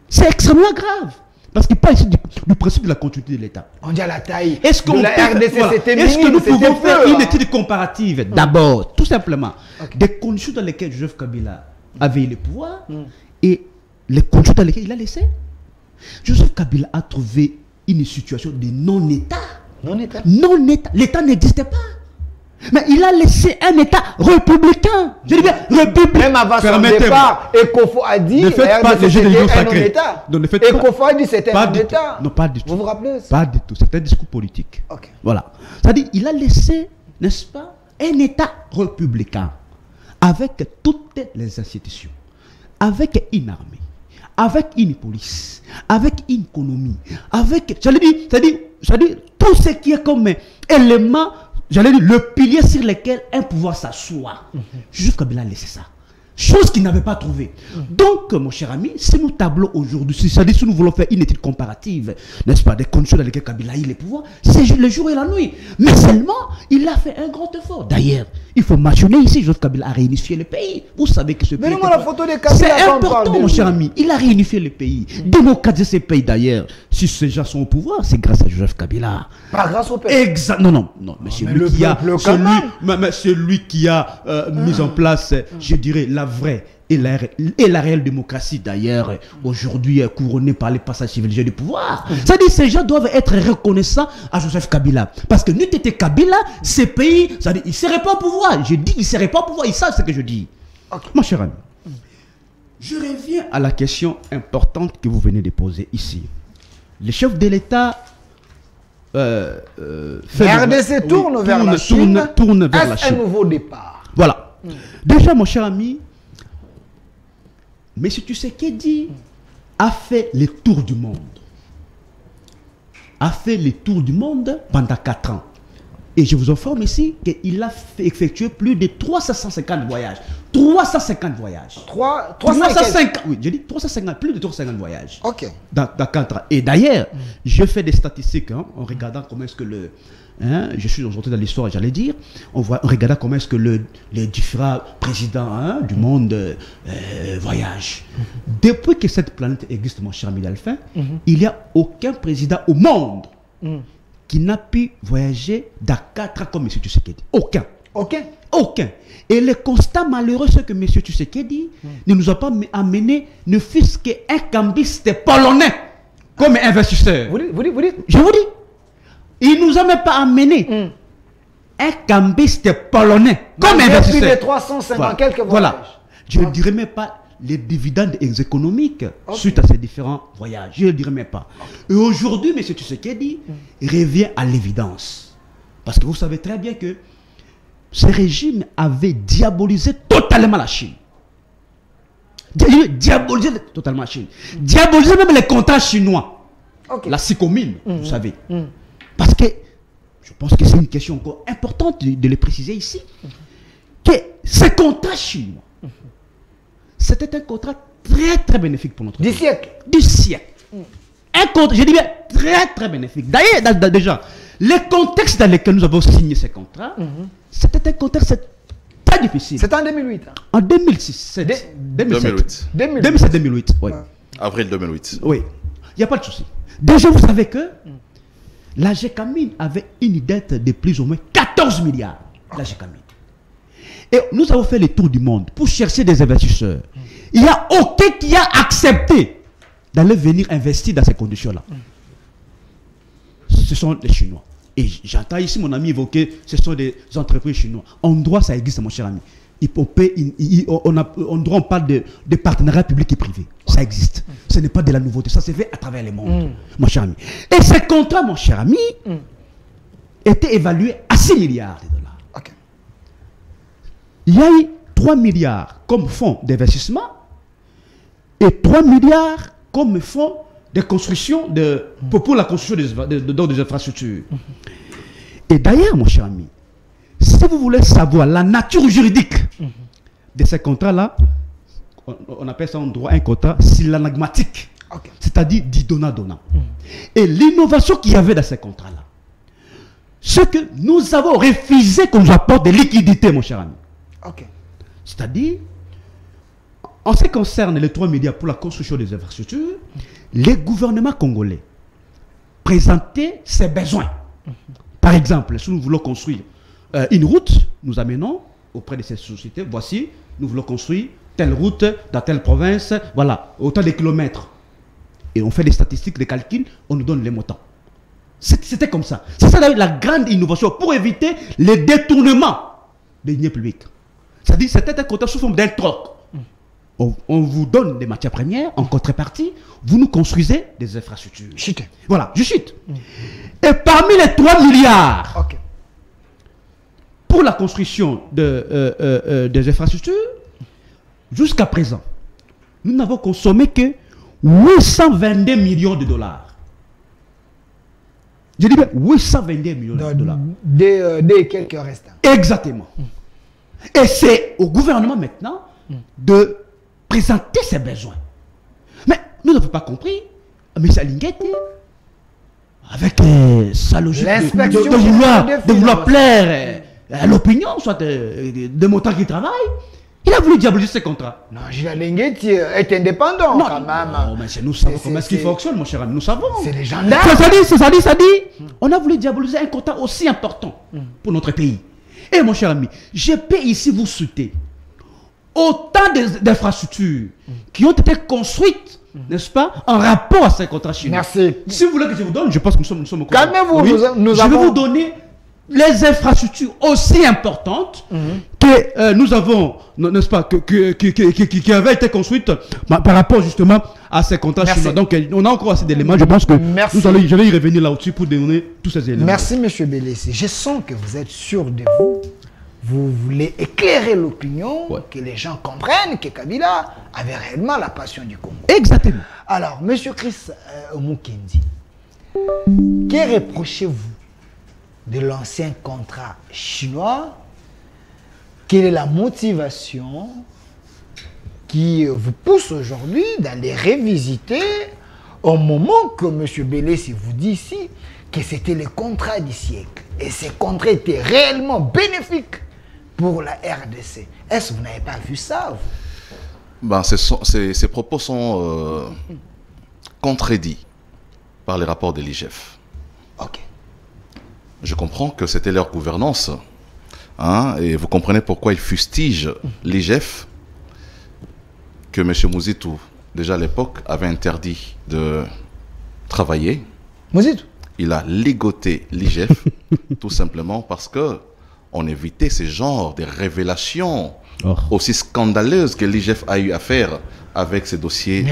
C'est extrêmement grave. Parce qu'il parle ici du principe de la continuité de l'État. On dit à la taille. Est-ce que nous pouvons faire une étude comparative d'abord, tout simplement, des conditions dans lesquelles Joseph Kabila avait le pouvoir et les conditions dans lesquelles il a laissé? Joseph Kabila a trouvé une situation de non-État. Non-État. Non-État. L'État n'existait pas. Mais il a laissé un État républicain. Je dis bien républicain. Même avant son départ, Ekofo a dit ne faites pas les jeux de l'Union sacrée. Ekofo a dit c'était un État. Non, pas du tout. Vous vous rappelez ça? Pas du tout. C'est un discours politique. Okay. Voilà. C'est-à-dire il a laissé, n'est-ce pas, un État républicain avec toutes les institutions, avec une armée, avec une police, avec une économie, avec, c'est-à-dire tout ce qui est comme élément, j'allais dire, le pilier sur lequel un pouvoir s'assoit. Joseph Kabila a laissé ça. Chose qu'il n'avait pas trouvé. Donc, mon cher ami, si nous tablons aujourd'hui, c'est-à-dire si nous voulons faire une étude comparative, n'est-ce pas, des conditions dans lesquelles Kabila a eu les pouvoirs, c'est le jour et la nuit. Mais seulement, il a fait un grand effort. D'ailleurs, il faut mentionner ici, Joseph Kabila a réunifié le pays. Vous savez que ce pays... Donnez-moi la photo de Kabila. C'est important, mon cher ami. Il a réunifié le pays. Démocratiser ce pays, d'ailleurs. Si ces gens sont au pouvoir, c'est grâce à Joseph Kabila. Pas grâce au pays. Exact. Non, mais c'est lui qui a... C'est lui qui a mis en place, je dirais, la vraie et la réelle démocratie, d'ailleurs, aujourd'hui couronnée par les passages civilisés du pouvoir. C'est-à-dire ces gens doivent être reconnaissants à Joseph Kabila. Parce que n'eût été Kabila, ces pays, c'est-à-dire, ils ne seraient pas au pouvoir. Je dis, ils ne seraient pas au pouvoir. Ils savent ce que je dis. Okay. Mon cher ami, je reviens à la question importante que vous venez de poser ici. Le chef de l'État RDC tourne vers la Chine. Tourne vers la Chine. Un nouveau départ. Voilà. Déjà, mon cher ami, M. Tshisekedi a fait le tour du monde. A fait le tour du monde pendant 4 ans. Et je vous informe ici qu'il a effectué plus de 350 voyages. 350 voyages. 350. Oui, j'ai dit 350, plus de 350 voyages. Ok. Dans 4 ans. Et d'ailleurs, je fais des statistiques en regardant comment est-ce que le... je suis aujourd'hui dans l'histoire, j'allais dire, en regardant comment est-ce que les différents présidents du monde voyagent. Depuis que cette planète existe, mon cher ami Delphin, il n'y a aucun président au monde qui n'a pu voyager dans 4 ans comme M. Tshisekedi. Aucun. Et le constat malheureux, c'est que M. Tshisekedi ne nous a pas amené ne fût-ce qu'un cambiste polonais comme investisseur. Vous dites Je vous dis. Il ne nous a même pas amené un cambiste polonais comme investisseur. Plus de 350 quelques voyages. Voilà. Je ne dirais même pas les dividendes économiques suite à ces différents voyages. Je ne le dirais même pas. Et aujourd'hui, M. Tshisekedi revient à l'évidence. Parce que vous savez très bien que ce régime avait diabolisé totalement la Chine. Diabolisé totalement la Chine. Diabolisé même les contrats chinois. La Sycomine, vous savez. Parce que, je pense que c'est une question encore importante de le préciser ici, que ces contrats chinois C'était un contrat très très bénéfique pour notre pays. Du siècle. Du siècle. Un contrat, je dis bien très très bénéfique. D'ailleurs, déjà, les contextes dans lesquels nous avons signé ces contrats, c'était un contexte très difficile. C'était en 2008. Hein. En 2006, 2008. 2007-2008, oui. Avril 2008. Oui, il n'y a pas de souci. Déjà, vous savez que la GECAMIN avait une dette de plus ou moins 14 milliards. La GECAMIN. Et nous avons fait le tour du monde pour chercher des investisseurs. Il n'y a aucun qui a accepté d'aller venir investir dans ces conditions-là. Ce sont les Chinois. Et j'entends ici mon ami évoquer, ce sont des entreprises chinoises. En droit, ça existe, mon cher ami. On parle de partenariat public et privé. Ça existe. Ce n'est pas de la nouveauté. Ça s'est fait à travers le monde, mon cher ami. Et ces contrats, mon cher ami, étaient évalués à 6 milliards de dollars. Okay. Il y a eu 3 milliards comme fonds d'investissement et 3 milliards comme fonds de construction pour la construction des infrastructures. Et d'ailleurs, mon cher ami, si vous voulez savoir la nature juridique de ces contrats-là, on appelle ça en droit un contrat synalagmatique, c'est-à-dire dit donnant-donnant. Et l'innovation qu'il y avait dans ces contrats-là, c'est que nous avons refusé qu'on nous apporte des liquidités, mon cher ami. C'est-à-dire, en ce qui concerne les 3 milliards pour la construction des infrastructures, les gouvernements congolais présentaient ses besoins. Par exemple, si nous voulons construire une route, nous amenons auprès de ces sociétés, voici, nous voulons construire telle route dans telle province, voilà, autant de kilomètres. Et on fait des statistiques, des calculs, on nous donne les montants. C'était comme ça. C'est ça la grande innovation pour éviter les détournements des deniers publics. C'est-à-dire c'était un contrat sous forme d'un troc. On vous donne des matières premières, en contrepartie, vous nous construisez des infrastructures. Chute. Voilà, je chute. Et parmi les 3 milliards pour la construction des infrastructures, jusqu'à présent, nous n'avons consommé que 822 millions de dollars. Je dis bien 822 millions de dollars. Des quelques restants. Exactement. Et c'est au gouvernement maintenant de présenter ses besoins. Mais nous n'avons pas compris. M. Alinguette, avec sa logique de vouloir plaire à l'opinion, soit de montants qui travaillent, il a voulu diaboliser ses contrats. Non, Gilles Alinguette est indépendant quand même. Non, mais nous savons comment est-ce qu'il fonctionne, mon cher ami. Nous savons. C'est légendaire. Ça dit. On a voulu diaboliser un contrat aussi important pour notre pays. Et mon cher ami, je peux ici vous citer autant d'infrastructures qui ont été construites, n'est-ce pas, en rapport à ces contrats chinois. Merci. Si vous voulez que je vous donne, je pense que nous sommes au courant. Calmez-vous, oui, je vais vous donner les infrastructures aussi importantes que nous avons, n'est-ce pas, qui avaient été construites par rapport justement à ces contrats chinois. Donc on a encore assez d'éléments. Je pense que je vais y revenir là-dessus pour donner tous ces éléments. Merci, M. Bélessi. Je sens que vous êtes sûr de vous. Vous voulez éclairer l'opinion, que les gens comprennent que Kabila avait réellement la passion du Congo. Exactement. Alors, M. Chris Omukendi, que reprochez-vous de l'ancien contrat chinois? Quelle est la motivation qui vous pousse aujourd'hui d'aller revisiter au moment que M. Bélessi vous dit ici que c'était le contrat du siècle et ces contrats étaient réellement bénéfiques pour la RDC? Est-ce que vous n'avez pas vu ça, vous? Ces propos sont contredits par les rapports de l'IGF. Je comprends que c'était leur gouvernance. Et vous comprenez pourquoi ils fustigent l'IGF, que M. Mouzitou, déjà à l'époque, avait interdit de travailler. Mouzitou? Il a ligoté l'IGF, tout simplement parce que on évitait ce genre de révélations aussi scandaleuses que l'IGF a eu à faire avec ces dossiers,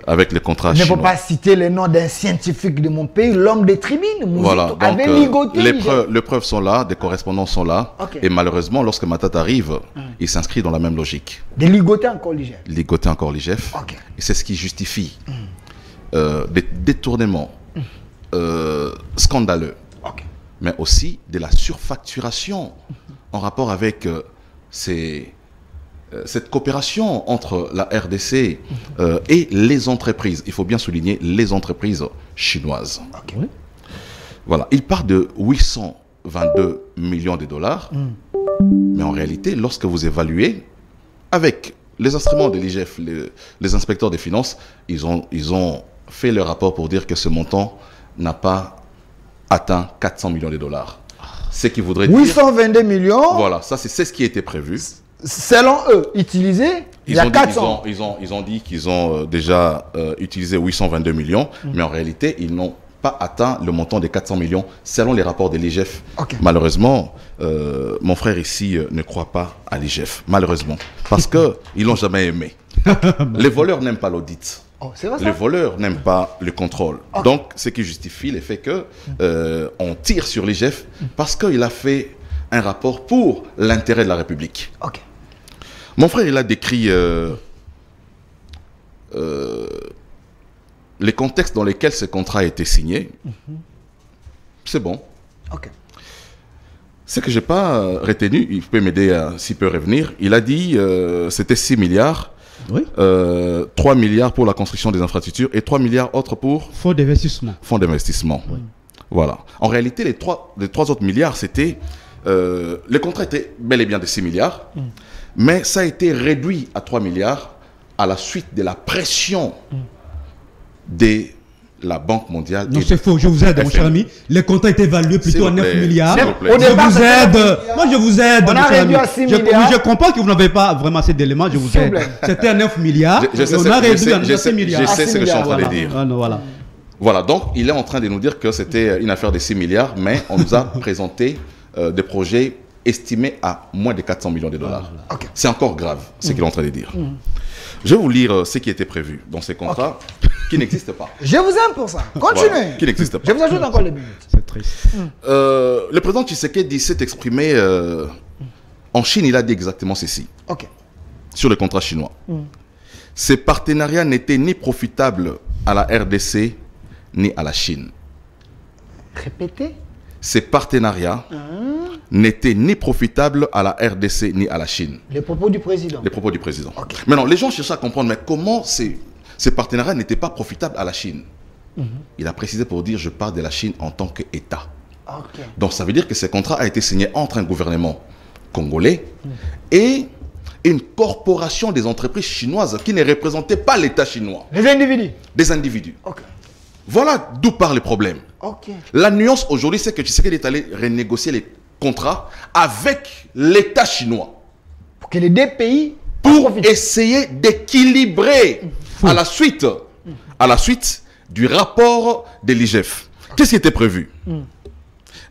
avec les contrats chinois. Il ne faut pas citer le nom d'un scientifique de mon pays, l'homme des tribunes. Voilà, donc avait ligoté les preuves sont là, des correspondances sont là. Et malheureusement, lorsque Matata arrive, il s'inscrit dans la même logique. De ligoter encore l'IGF. Ligoter encore l'IGF. Et c'est ce qui justifie des détournements scandaleux, mais aussi de la surfacturation en rapport avec ces cette coopération entre la RDC et les entreprises, il faut bien souligner les entreprises chinoises. Okay. Voilà, il part de 822 millions de dollars, mais en réalité, lorsque vous évaluez avec les instruments de l'IGF, les inspecteurs des finances, ils ont fait le rapport pour dire que ce montant n'a pas atteint 400 millions de dollars. Ce qui voudrait dire... 822 millions. Voilà, ça c'est ce qui était prévu. Selon eux, utilisé, il y a 400. Ils ont dit qu'ils ont déjà utilisé 822 millions, mais en réalité, ils n'ont pas atteint le montant des 400 millions selon les rapports de l'IGF. Okay. Malheureusement, mon frère ici ne croit pas à l'IGF, malheureusement, parce qu'ils l'ont jamais aimé. Les voleurs n'aiment pas l'audit. Oh, c'est vrai, ça? Les voleurs n'aiment pas le contrôle. Okay. Donc, ce qui justifie le fait que on tire sur l'IGF parce qu'il a fait un rapport pour l'intérêt de la République. Okay. Mon frère, il a décrit les contextes dans lesquels ce contrat a été signé. C'est bon. Okay. Ce que je n'ai pas retenu, il peut m'aider s'il peut revenir. Il a dit c'était 6 milliards. Oui. 3 milliards pour la construction des infrastructures et 3 milliards autres pour... Fonds d'investissement. Fonds d'investissement. Oui. Voilà. En réalité, les trois autres milliards, c'était... le contrat était bel et bien de 6 milliards, mais ça a été réduit à 3 milliards à la suite de la pression de la Banque mondiale. Non, c'est faux, je vous aide, mon cher ami. Les contrats étaient évalués plutôt à 9 milliards. Au départ, je vous aide. Moi, je vous aide, on mon a cher réduit ami. à 6 milliards. Je comprends que vous n'avez pas vraiment assez d'éléments, je vous aide. C'était à 9 milliards. On a réduit à 6 milliards. Je sais ce que je suis en train de dire. Voilà. Voilà, donc il est en train de nous dire que c'était une affaire de 6 milliards, mais on nous a présenté des projets estimés à moins de 400 millions de dollars. Okay. C'est encore grave, ce qu'il est en train de dire. Je vais vous lire ce qui était prévu dans ces contrats qui n'existent pas. Je vous aime pour ça. Continuez. Voilà, qui n'existent pas. Je vous ajoute encore les minutes. C'est triste. Le président Tshisekedi s'est exprimé en Chine, il a dit exactement ceci. Okay. Sur les contrats chinois. Ces partenariats n'étaient ni profitables à la RDC ni à la Chine. Répétez. Ces partenariats n'étaient ni profitables à la RDC ni à la Chine. Les propos du président. Les propos du président. Okay. Maintenant, les gens cherchent à comprendre, mais comment ces partenariats n'étaient pas profitables à la Chine? Il a précisé pour dire, je parle de la Chine en tant qu'État. Okay. Donc, ça veut dire que ce contrat a été signé entre un gouvernement congolais et une corporation des entreprises chinoises qui ne représentait pas l'État chinois. Les individus. Des individus. Okay. Voilà d'où part le problème. Okay. La nuance aujourd'hui, c'est que Tshisekedi est allé renégocier les contrats avec l'État chinois. Pour que les deux pays pour essayer d'équilibrer à la suite du rapport de l'IGF. Qu'est-ce qui était prévu?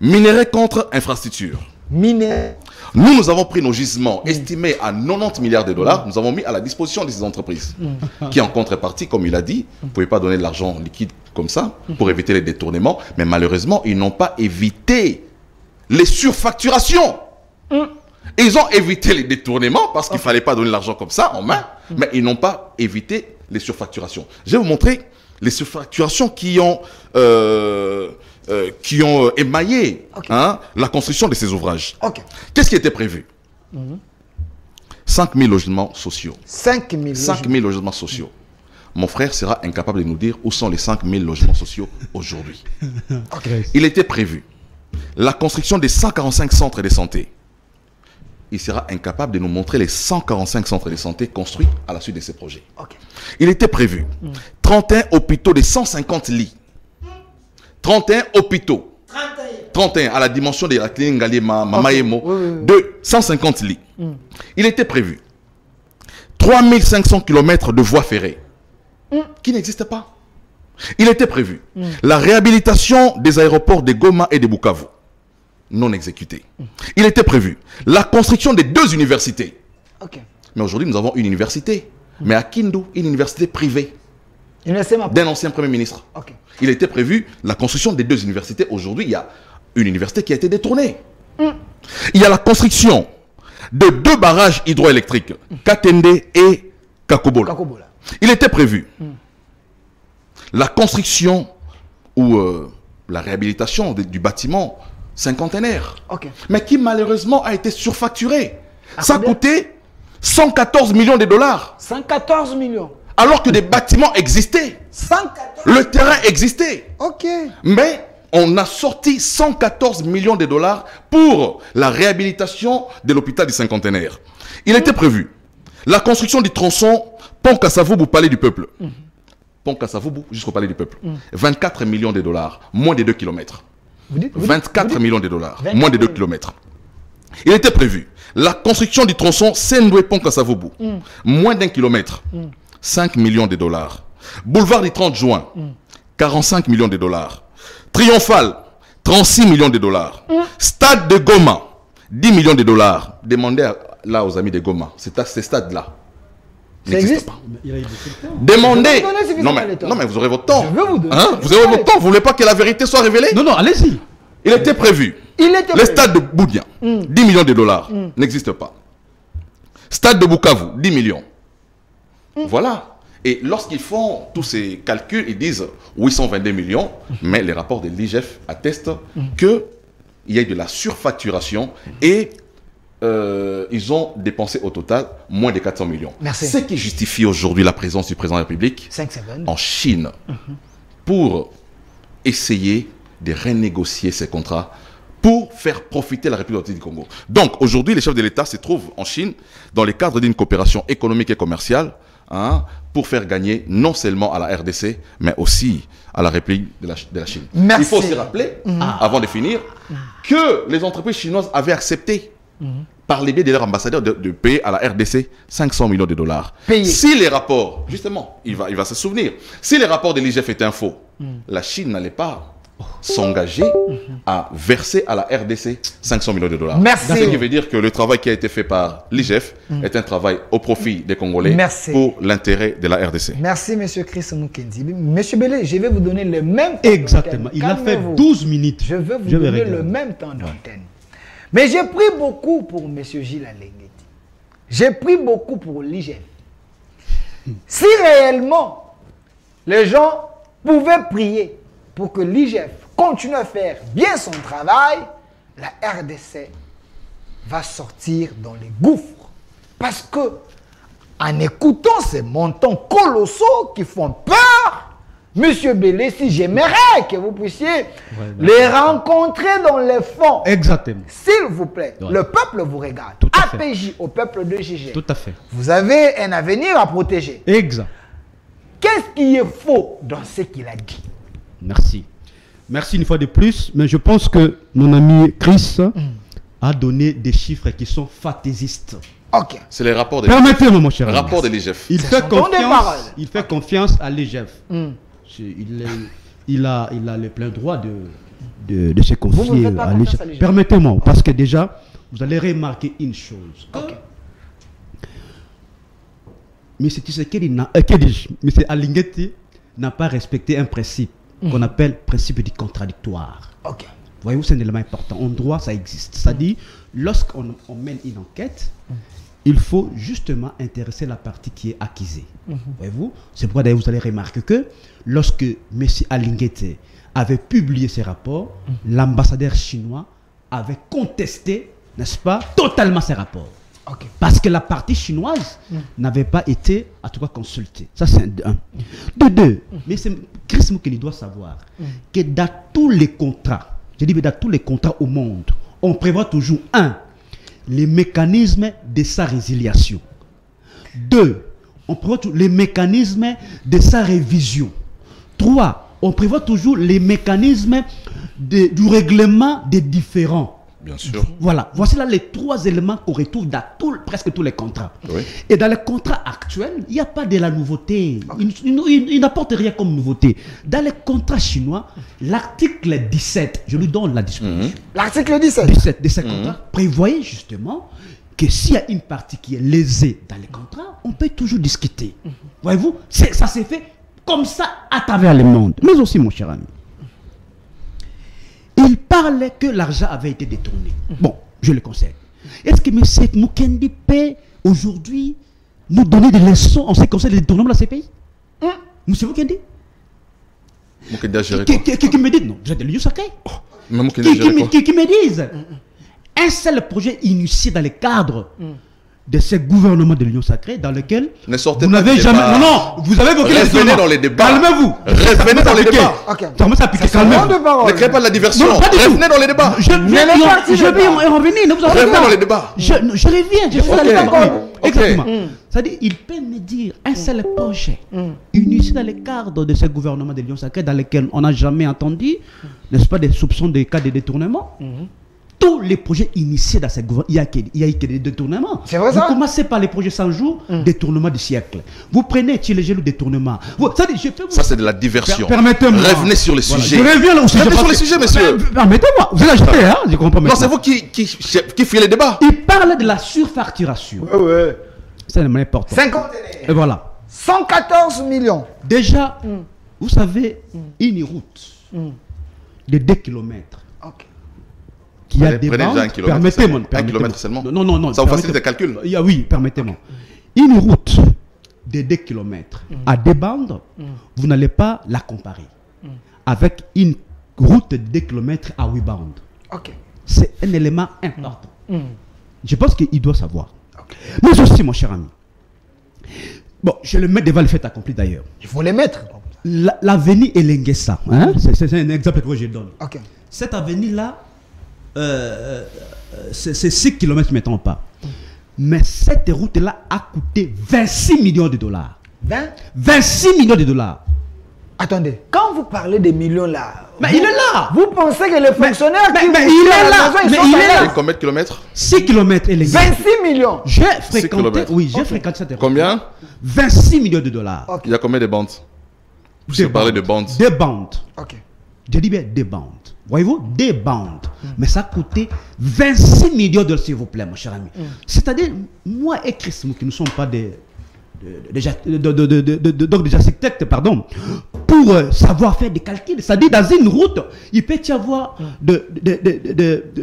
Minerai contre infrastructure. Minerai. Nous avons pris nos gisements estimés à 90 milliards de dollars, nous avons mis à la disposition de ces entreprises qui, en contrepartie, comme il a dit, vous ne pouvez pas donner de l'argent liquide comme ça pour éviter les détournements, mais malheureusement, ils n'ont pas évité les surfacturations. Ils ont évité les détournements parce qu'il ne fallait pas donner l'argent comme ça en main, mais ils n'ont pas évité les surfacturations. Je vais vous montrer les surfacturations qui ont émaillé la construction de ces ouvrages. Okay. Qu'est-ce qui était prévu? 5 000 logements sociaux. 5 000 logements sociaux. Mon frère sera incapable de nous dire où sont les 5 000 logements sociaux aujourd'hui. Okay. Il était prévu la construction des 145 centres de santé. Il sera incapable de nous montrer les 145 centres de santé construits à la suite de ces projets. Okay. Il était prévu 31 hôpitaux de 150 lits. 31 hôpitaux. 31 à la dimension de la clinique Ngali Mamayemo de 150 lits. Il était prévu 3500 km de voies ferrées qui n'existent pas. Il était prévu la réhabilitation des aéroports de Goma et de Bukavu, non exécutés. Il était prévu la construction des 2 universités. Okay. Mais aujourd'hui, nous avons une université, mais à Kindu, une université privée d'un ancien Premier ministre. Okay. Il était prévu la construction des 2 universités. Aujourd'hui, il y a une université qui a été détournée. Il y a la construction de 2 barrages hydroélectriques, Katende et Kakobola. Il était prévu la construction ou la réhabilitation du bâtiment cinquantenaire, mais qui malheureusement a été surfacturé. Ça coûtait 114 millions de dollars. 114 millions. Alors que des bâtiments existaient. 114. Le terrain existait. Ok. Mais on a sorti 114 millions de dollars pour la réhabilitation de l'hôpital du cinquantenaire. Il était prévu la construction du tronçon Pont Kasavubu, Palais du Peuple. Pont Kasavubu jusqu'au Palais du Peuple. 24 millions de dollars, moins de 2 km. 24 millions de dollars, moins de 2 km. Il était prévu la construction du tronçon Sendwe Pont Kasavubu, moins d'1 kilomètre, 5 millions de dollars. Boulevard du 30 juin, 45 millions de dollars. Triomphal, 36 millions de dollars. Stade de Goma, 10 millions de dollars. Demandez là aux amis de Goma, ces stades-là n'existent pas. Demandez. Non mais vous aurez votre temps. Je veux vous donner. Hein? Vous aurez votre temps. Vous voulez pas que la vérité soit révélée? Non, non, allez-y. Il était prévu. Le stade de Boudia, 10 millions de dollars, n'existe pas. Stade de Bukavu, 10 millions. Voilà. Et lorsqu'ils font tous ces calculs, ils disent 822 millions, mais les rapports de l'IGF attestent qu'il y a de la surfacturation et ils ont dépensé au total moins de 400 millions. Merci. Ce qui justifie aujourd'hui la présence du président de la République en Chine pour essayer de renégocier ces contrats pour faire profiter la République du Congo. Donc aujourd'hui, les chefs de l'État se trouvent en Chine dans le cadre d'une coopération économique et commerciale pour faire gagner non seulement à la RDC, mais aussi à la République de la Chine. Merci. Il faut se rappeler, avant de finir, que les entreprises chinoises avaient accepté, par les biais de leur ambassadeur, de payer à la RDC 500 millions de dollars. Payé. Si les rapports, justement, il va se souvenir, si les rapports de l'IGF étaient faux, la Chine n'allait pas s'engager à verser à la RDC 500 millions de dollars. Merci. Ce qui veut dire que le travail qui a été fait par l'IGF est un travail au profit des Congolais pour l'intérêt de la RDC. Merci, M. Chris Mukendi. Monsieur Belé, je vais vous donner le même temps. Exactement. Il a fait 12 minutes. Je vais vous donner le même temps d'antenne. Mais j'ai pris beaucoup pour M. Gilles Alengeti. J'ai pris beaucoup pour l'IGF. Si réellement les gens pouvaient prier pour que l'IGF continue à faire bien son travail, la RDC va sortir dans les gouffres. Parce que, en écoutant ces montants colossaux qui font peur, Monsieur Belé, si j'aimerais que vous puissiez les rencontrer dans les fonds. Exactement. S'il vous plaît, le peuple vous regarde. Tout à fait. APJ au peuple de GG. Tout à fait. Vous avez un avenir à protéger. Exact. Qu'est-ce qui est faux dans ce qu'il a dit? Merci. Merci une fois de plus, mais je pense que mon ami Chris a donné des chiffres qui sont fantaisistes. Ok. C'est les rapports de Permettez-moi, mon cher. Rapport de l'IGF. Il fait confiance à l'IGF. Il a le plein droit de se confier à l'IGF. Permettez-moi, parce que déjà, vous allez remarquer une chose. Ok. M. Tshisekedi, M. Alingeti n'a pas respecté un principe qu'on appelle principe du contradictoire. Ok. Voyez-vous, c'est un élément important. En droit, ça existe. C'est-à-dire, lorsqu'on mène une enquête, il faut justement intéresser la partie qui est accusée. Voyez-vous, c'est pourquoi d'ailleurs vous allez remarquer que lorsque M. Alingeti avait publié ses rapports, l'ambassadeur chinois avait contesté, n'est-ce pas, totalement ses rapports. Okay. Parce que la partie chinoise n'avait pas été, en tout cas, consultée. Ça, c'est un. De deux, mais Chris Mukendi doit savoir que dans tous les contrats, je dis dans tous les contrats au monde, on prévoit toujours, un, les mécanismes de sa résiliation. Deux, on prévoit les mécanismes de sa révision. Trois, on prévoit toujours les mécanismes du règlement des différends. Bien sûr. Voilà, voici là les trois éléments qu'on retrouve dans presque tous les contrats. Oui. Et dans les contrats actuels, il n'y a pas de la nouveauté. Il n'apporte rien comme nouveauté. Dans les contrats chinois, l'article 17, je lui donne la disposition. L'article 17 de ces contrats prévoyait justement que s'il y a une partie qui est lésée dans les contrats, on peut toujours discuter. Voyez-vous, ça s'est fait comme ça à travers le monde. Mais aussi, mon cher ami, il parlait que l'argent avait été détourné. Bon, je le conseille. Est-ce que M. Mukendi peut aujourd'hui nous donner des leçons en ce qui concerne les détournements de la CPI? M. Mukendi Mukendi a géré quoi? Qui me dit, non, vous êtes des lieux sacrés. Qui me disent un seul projet initié dans le cadre de ces gouvernements de l'Union sacrée dans lesquels ne sortez vous pas n'avez du jamais... débat. Non, vous avez évoqué les Revenez gouvernements. dans les débats. Calmez-vous. Revenez dans les débats. Ok. Comment ça pique? Ça Calmez-vous. de parole. Ne créez pas de la diversion. Non, pas du tout. Revenez dans les débats. Je vais y revenir. Ne vous en faites Revenez pas. dans les débats. Je reviens. Je suis dans Ok. les débats. Oui, Ok. exactement. C'est-à-dire, il peut me dire un seul projet initié dans le cadre de ce gouvernement de l'Union sacrée dans lequel on n'a jamais entendu, n'est-ce pas, des soupçons de cas de détournement. Tous les projets initiés dans ce gouvernement, il y a eu que des détournements. C'est vrai vous ça? commencez par les projets 100 jours, détournement du siècle. Vous prenez Tchilegé le détournement. Ça, c'est de la diversion. Permettez-moi. Revenez sur les sujets. Je reviens là où Revenez sur les sujets, monsieur. Permettez-moi. Vous avez acheté, hein? Je comprends Non, maintenant. c'est vous qui fiez les débats. Il parle de la surfacturation. Ouais. C'est important. 50 Et voilà. 114 millions. Déjà, vous savez, une route de 2 km Ok. qui a Prenez des déjà bandes. un kilomètre Permettez-moi. seulement. Un kilomètre seulement. Non. Ça vous facilite les calculs. Oui, permettez-moi. Une route de 2 km à des bandes, vous n'allez pas la comparer avec une route de 2 km à 8 bandes. Ok. C'est un élément important. Je pense qu'il doit savoir. Mais aussi, mon cher ami, bon, je le mets devant le fait accompli d'ailleurs. Il faut les mettre. L'avenue Elengessa, hein? C'est un exemple que je donne. Ok. Cette avenue-là, c'est 6 km, ne mettons pas. Mais cette route-là a coûté 26 millions de dollars. 26 millions de dollars. Attendez, quand vous parlez des millions là, Mais il est là. vous pensez que les fonctionnaires mais qui il vous est à la là. maison, ils Mais sont il est salaires. là. Et combien de kilomètres? 6 km Elengessa. 26 millions. J'ai fréquenté, kilomètres. oui, j'ai fréquenté cette route. Combien? 26 millions de dollars. Ok. Il y a combien de bandes? Des Vous parlez de bandes. Des bandes. Ok. Je dis bien des bandes. Voyez-vous, des bandes. Mais ça a coûté 26 millions de dollars, s'il vous plaît, mon cher ami. C'est-à-dire, moi et Chris, nous qui ne sommes pas des architectes, pardon, pour savoir faire des calculs. C'est-à-dire, dans une route, il peut y avoir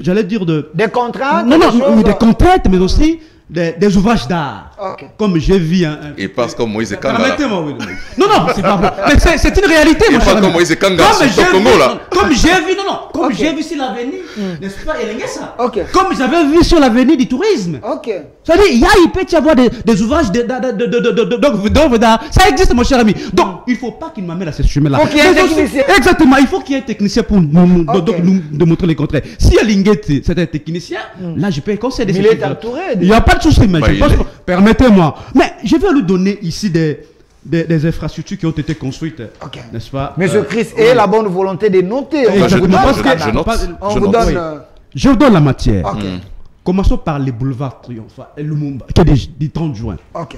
j'allais dire Des contraintes. non, des choses- des contraintes, mais aussi des ouvrages d'art. Ok. Comme j'ai vu un Et parce comme Moïse Kanga. Permettez-moi, oui. Non, c'est pas vrai. Mais c'est une réalité, Et mon pas cher comme ami. Moïse Kanga Comme sur j'ai le Congo, vu- là. Comme j'ai vu, comme Ok. j'ai vu sur l'avenue, n'est-ce pas, Elengessa. Ok. Comme j'avais vu sur l'avenue du tourisme. Ok. C'est-à-dire, il peut y avoir des ouvrages d'œuvres d'art. Ça existe, mon cher ami. Donc, il ne faut pas qu'il m'amène à ce chemin-là. Faut qu'il y ait un Mais aussi- technicien. Exactement, il faut qu'il y ait un technicien pour nous Ok. démontrer le contraire. Si Elinguet, c'est un technicien, là, je peux concéder Mais ce il est truc-là. entouré. Il n'y a pas de souci, mais Bah, je il pense est. que- permettez-moi. Mais je vais lui donner ici des infrastructures qui ont été construites, Ok. n'est-ce pas? Monsieur Chris, ayez la bonne volonté de noter. On Exactement, vous donne- parce que- je note. On Je vous note. donne. Oui. Je vous donne la matière. Ok. Commençons par les boulevards Triomphal et Lumumba, qui est du 30 juin. Ok.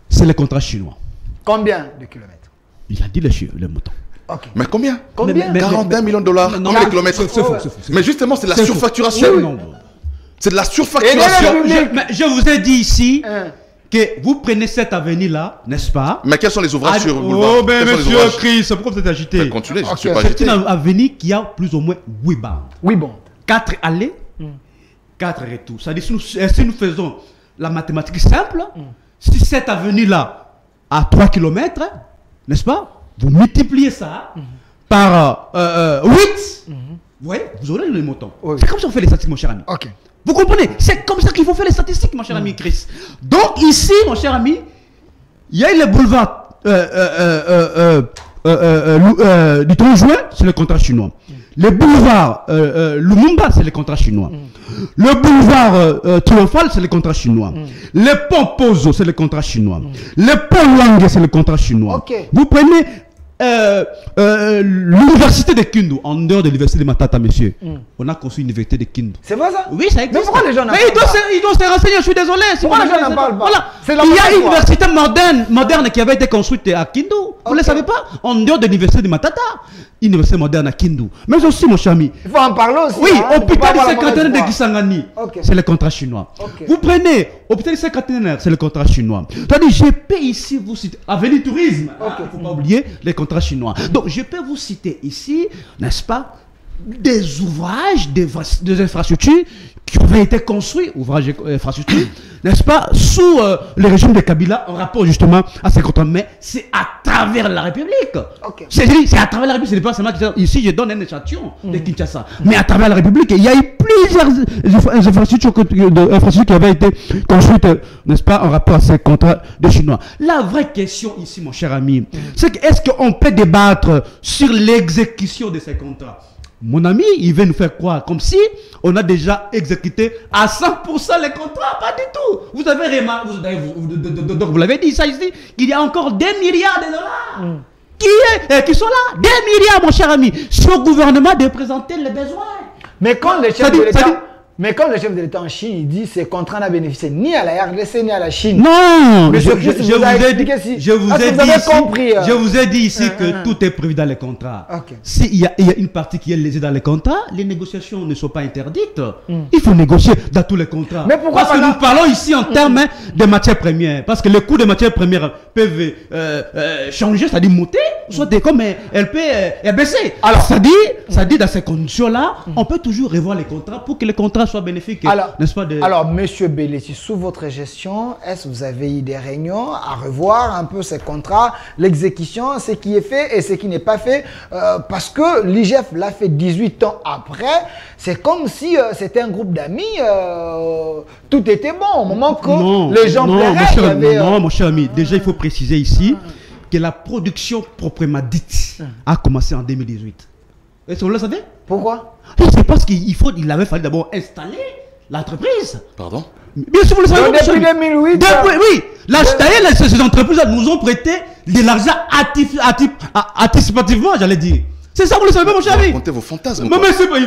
C'est les contrats chinois. Combien de kilomètres? Il a dit le montant. Ok. Mais combien? Combien? Mais- 41 millions de dollars. Non, Combien de non, kilomètres? c'est faux, c'est faux. Mais justement, c'est de la C'est faux. surfacturation. Oui, non. C'est de la Et surfacturation. les public. Mais je vous ai dit ici Hein. que vous prenez cette avenue-là, n'est-ce pas? Mais quels sont les ouvrages sur le boulevard? Oh, ben Quels sont les monsieur ouvrages? Chris, pourquoi vous êtes agité? Mais continuez, je ne Ok, suis pas c'est C'est agité. une avenue qui a plus ou moins 8 bandes. Oui, bon. 4 allées, 4 retours. C'est-à-dire, si nous faisons la mathématique simple, si cette avenue-là a 3 km, n'est-ce pas? Vous multipliez ça par 8, vous voyez, vous aurez le montant. Oui. C'est comme ça qu'on fait les statistiques, mon cher ami. Ok. Vous comprenez? C'est comme ça qu'il faut faire les statistiques, mon cher ami Chris. Donc ici, mon cher ami, il y a le boulevard du 30 juin, c'est le contrat chinois. Le boulevard Lumumba, c'est le contrat chinois. Le boulevard Triomphal, c'est le contrat chinois. Le pont Pozo, c'est le contrat chinois. Le pont Langue, c'est le contrat chinois. Ok. Vous prenez l'université de Kindu, en dehors de l'université de Matata, monsieur. On a construit une université de Kindu. C'est vrai ça? Oui, ça existe. Mais pourquoi les gens n'en Mais parlent ils doivent, pas? ils doivent se renseigner, je suis désolé. Pourquoi les gens n'en parlent pas? Voilà. C'est la Il y a première une fois. université moderne qui avait été construite à Kindu. Vous ne le savez pas? En dehors de l'université de Matata. Université moderne à Kindu. Mais aussi, mon cher ami. Il faut en parler aussi. Oui, hein. Il faut pas hôpital avoir du la mauvaise cinquantenaire de foi. Kisangani. Ok. C'est le contrat chinois. Ok. Vous prenez hôpital du cinquantenaire, c'est le contrat chinois. C'est-à-dire, je peux ici vous citer. Avenue Tourisme. Il ne faut pas oublier les contrats chinois. Donc, je peux vous citer ici, n'est-ce pas, des ouvrages, des infrastructures qui avaient été construits, ouvrages et infrastructures, n'est-ce pas, sous le régime de Kabila, en rapport justement à ces contrats. Mais c'est à travers la République. Okay. C'est à travers la République, ce n'est pas seulement ici, je donne un échantillon de Kinshasa. Mais à travers la République, il y a eu plusieurs infrastructures qui avaient été construites, n'est-ce pas, en rapport à ces contrats de Chinois. La vraie question ici, mon cher ami, c'est que est-ce qu'on peut débattre sur l'exécution de ces contrats? Mon ami, il veut nous faire croire comme si on a déjà exécuté à 100% les contrats. Pas du tout. Vous avez remarqué, vous l'avez dit ça ici, qu'il y a encore des milliards de dollars qui sont là. Des milliards, mon cher ami. C'est au gouvernement de présenter les besoins. Mais quand le chef de l'État... Mais quand le chef de l'État en Chine, il dit que ces contrats n'a bénéficié ni à la RDC ni à la Chine. Non, mais je vous ai dit ici que tout est prévu dans les contrats. Okay. S'il y a une partie qui est lésée dans les contrats, les négociations ne sont pas interdites. Il faut négocier dans tous les contrats. Mais pourquoi? Parce que nous parlons ici en termes de matières premières. Parce que les coûts des matières premières peuvent changer, c'est-à-dire monter, soit comme elle peut baisser. Alors, ça dit dans ces conditions-là, on peut toujours revoir les contrats pour que les contrats soit bénéfique, n'est-ce pas? Alors, monsieur Bélessi, sous votre gestion, est-ce que vous avez eu des réunions à revoir un peu ces contrats, l'exécution, ce qui est fait et ce qui n'est pas fait? Parce que l'IGF l'a fait 18 ans après. C'est comme si c'était un groupe d'amis, tout était bon au moment que les gens pleuraient. Non, mon cher ami, déjà il faut préciser ici que la production proprement dite a commencé en 2018. Est-ce que vous le savez? Pourquoi? C'est parce qu'il avait fallu d'abord installer l'entreprise. Pardon? Bien sûr, vous le savez. Depuis 2008. Oui, ces entreprises nous ont prêté de l'argent anticipativement, j'allais dire. C'est ça, vous le savez pas, mon cher ami? Racontez vos fantasmes. Mais c'est pas,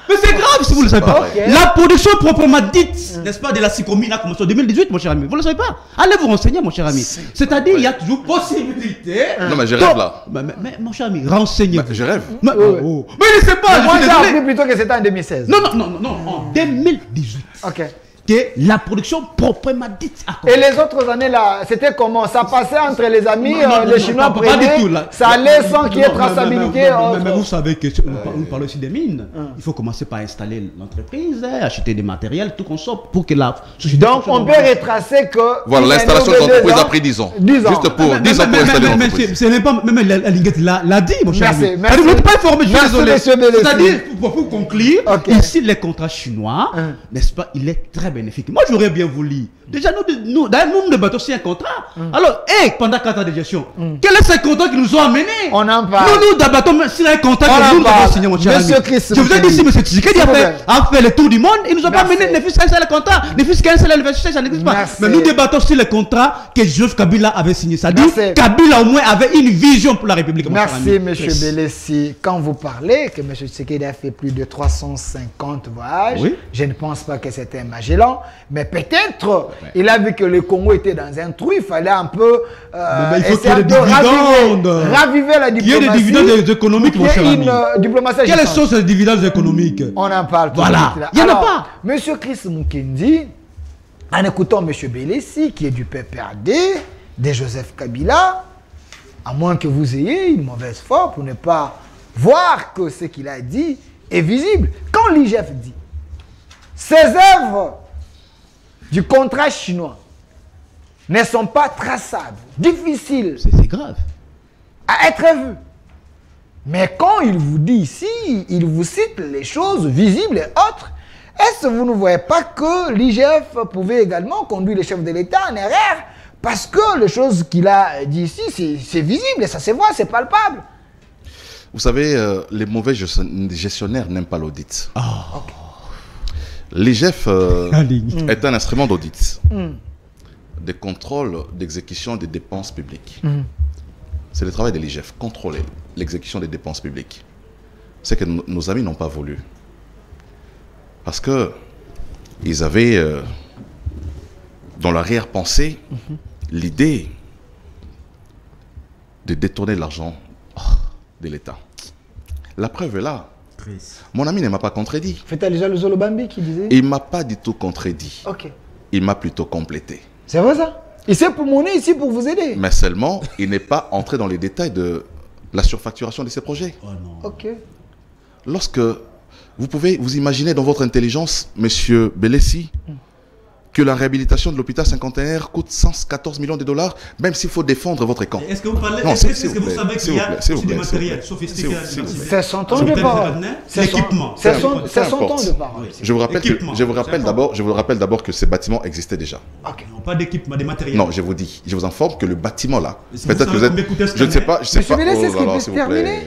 mais c'est grave si vous le savez pas. Okay. La production proprement dite, n'est-ce pas, de la Sycomine a commencé en 2018, mon cher ami. Vous le savez pas? Allez vous renseigner, mon cher ami. C'est-à-dire, il y a toujours possibilité. Non, mais je rêve là. Mais mon cher ami, renseignez-vous. Je rêve. Mais ne sais pas. Moi, j'ai appris plutôt que c'était en 2016. Non, en 2018. Ok. Que la production proprement dite a commencé. Et les autres années là, c'était comment? Ça passait entre les amis, les Chinois prenaient, ça allait sans qu'il y ait traçabilité. Mais vous savez que nous parlons aussi des mines. Il faut commencer par installer l'entreprise, acheter des matériels, tout qu'on sort pour que la société. Donc on peut retracer que. Voilà, l'installation de l'entreprise a pris 10 ans. 10 ans. Juste pour 10 ans pour installer l'entreprise. Ce n'est pas. Même la Linguette l'a dit, mon cher ami. Merci. Vous n'êtes pas informé, je suis désolé. C'est-à-dire, pour conclure, ici les contrats chinois, n'est-ce pas, il est très bénéfique. Moi, j'aurais bien voulu. Déjà, nous débattons sur un contrat. Alors, pendant 4 ans de gestion, quel est ce contrat qui nous ont amenés? On en parle. Nous débattons sur un contrat que nous avons signé, mon cher ami. Je vous ai dit ici, M. Tshisekedi a fait le tour du monde. Il ne nous a pas amené ne fût-ce qu'un seul contrat, ne fût-ce qu'un seul investisseur, ça n'existe pas. Mais nous débattons sur le contrat que Joseph Kabila avait signé. Ça dit Kabila, au moins, avait une vision pour la République. Merci, M. Bélessi. Quand vous parlez que M. Tshisekedi a fait plus de 350 voyages, je ne pense pas que c'était un Magellan, mais peut-être il a vu que le Congo était dans un trou, il fallait un peu essayer de raviver la diplomatie. Il y a des dividendes économiques, mon cher ami. Quelles sont ces dividendes économiques? On en parle tout voilà. Il n'y en a pas. Monsieur Chris Mukendi, en écoutant M. Bélessi, qui est du PPRD, de Joseph Kabila, à moins que vous ayez une mauvaise foi pour ne pas voir que ce qu'il a dit est visible. Quand l'IGF dit ces œuvres du contrat chinois ne sont pas traçables, difficiles, c'est grave, à être vues. Mais quand il vous dit ici, il vous cite les choses visibles et autres, est-ce que vous ne voyez pas que l'IGF pouvait également conduire le chef de l'État en erreur? Parce que les choses qu'il a dit ici, c'est visible et ça se voit, c'est palpable. Vous savez, les mauvais gestionnaires n'aiment pas l'audit. Okay. L'IGF est un instrument d'audit, de contrôle d'exécution des dépenses publiques. C'est le travail de l'IGF, contrôler l'exécution des dépenses publiques. C'est que nos amis n'ont pas voulu. Parce qu'ils avaient dans l'arrière-pensée l'idée de détourner l'argent de l'État. La preuve est là. Mon ami ne m'a pas contredit. Faites déjà le Zolobambi qui disait. Il ne m'a pas du tout contredit. Ok. Il m'a plutôt complété. C'est vrai ça? Il sait pour monnaie ici pour vous aider. Mais seulement, il n'est pas entré dans les détails de la surfacturation de ces projets. Oh non. Ok. lorsque vous pouvez vous imaginer dans votre intelligence, monsieur Belessi, que la réhabilitation de l'hôpital 51R coûte 114 millions de dollars, même s'il faut défendre votre camp. Est-ce que vous parlez, est-ce que vous savez qu'il y a aussi des matériels sophistiqués? C'est 100 ans de parole. L'équipement. C'est 100 ans de parole. Je vous rappelle d'abord que ces bâtiments existaient déjà. Non, pas d'équipement, des matériels. Non, je vous informe que le bâtiment là, peut-être que vous êtes, je ne sais pas, Monsieur Belessi, est-ce qu'il peut terminer?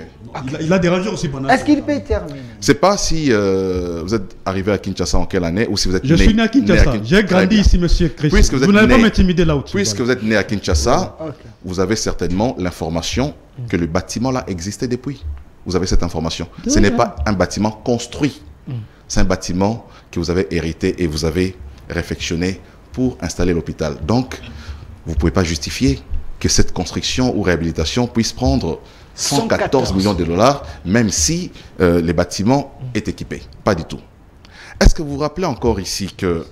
Il a dérangé aussi pendant. Est-ce qu'il peut terminer? Je ne sais pas si vous êtes arrivé à Kinshasa en quelle année ou si vous êtes Je suis né à Kinshasa. J'ai grandi ici, monsieur Christ. Vous n'allez pas m'intimider là-haut. Puisque vous êtes né à Kinshasa, vous avez certainement l'information que le bâtiment là existait depuis. Vous avez cette information. Ce n'est pas un bâtiment construit. C'est un bâtiment que vous avez hérité et vous avez réfectionné pour installer l'hôpital. Donc, vous ne pouvez pas justifier que cette construction ou réhabilitation puisse prendre 114 millions de dollars, même si les bâtiments est équipés. Pas du tout. Est-ce que vous vous rappelez encore ici que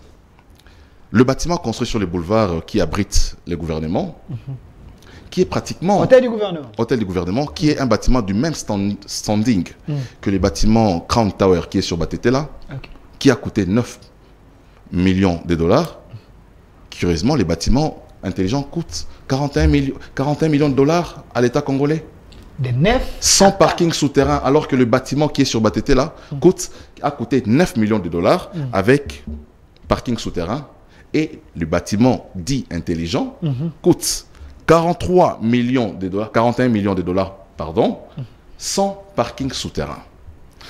le bâtiment construit sur le boulevard qui abrite le gouvernement, qui est pratiquement... Hôtel du gouvernement. Hôtel du gouvernement, qui est un bâtiment du même standing que le bâtiment Crown Tower qui est sur Batetela, qui a coûté 9 millions de dollars. Curieusement, les bâtiments intelligents coûtent 41 millions de dollars à l'État congolais. Des 9 sans parking souterrain, alors que le bâtiment qui est sur Batetela a coûté 9 millions de dollars avec parking souterrain. Et le bâtiment dit intelligent coûte 41 millions de dollars, pardon, sans parking souterrain.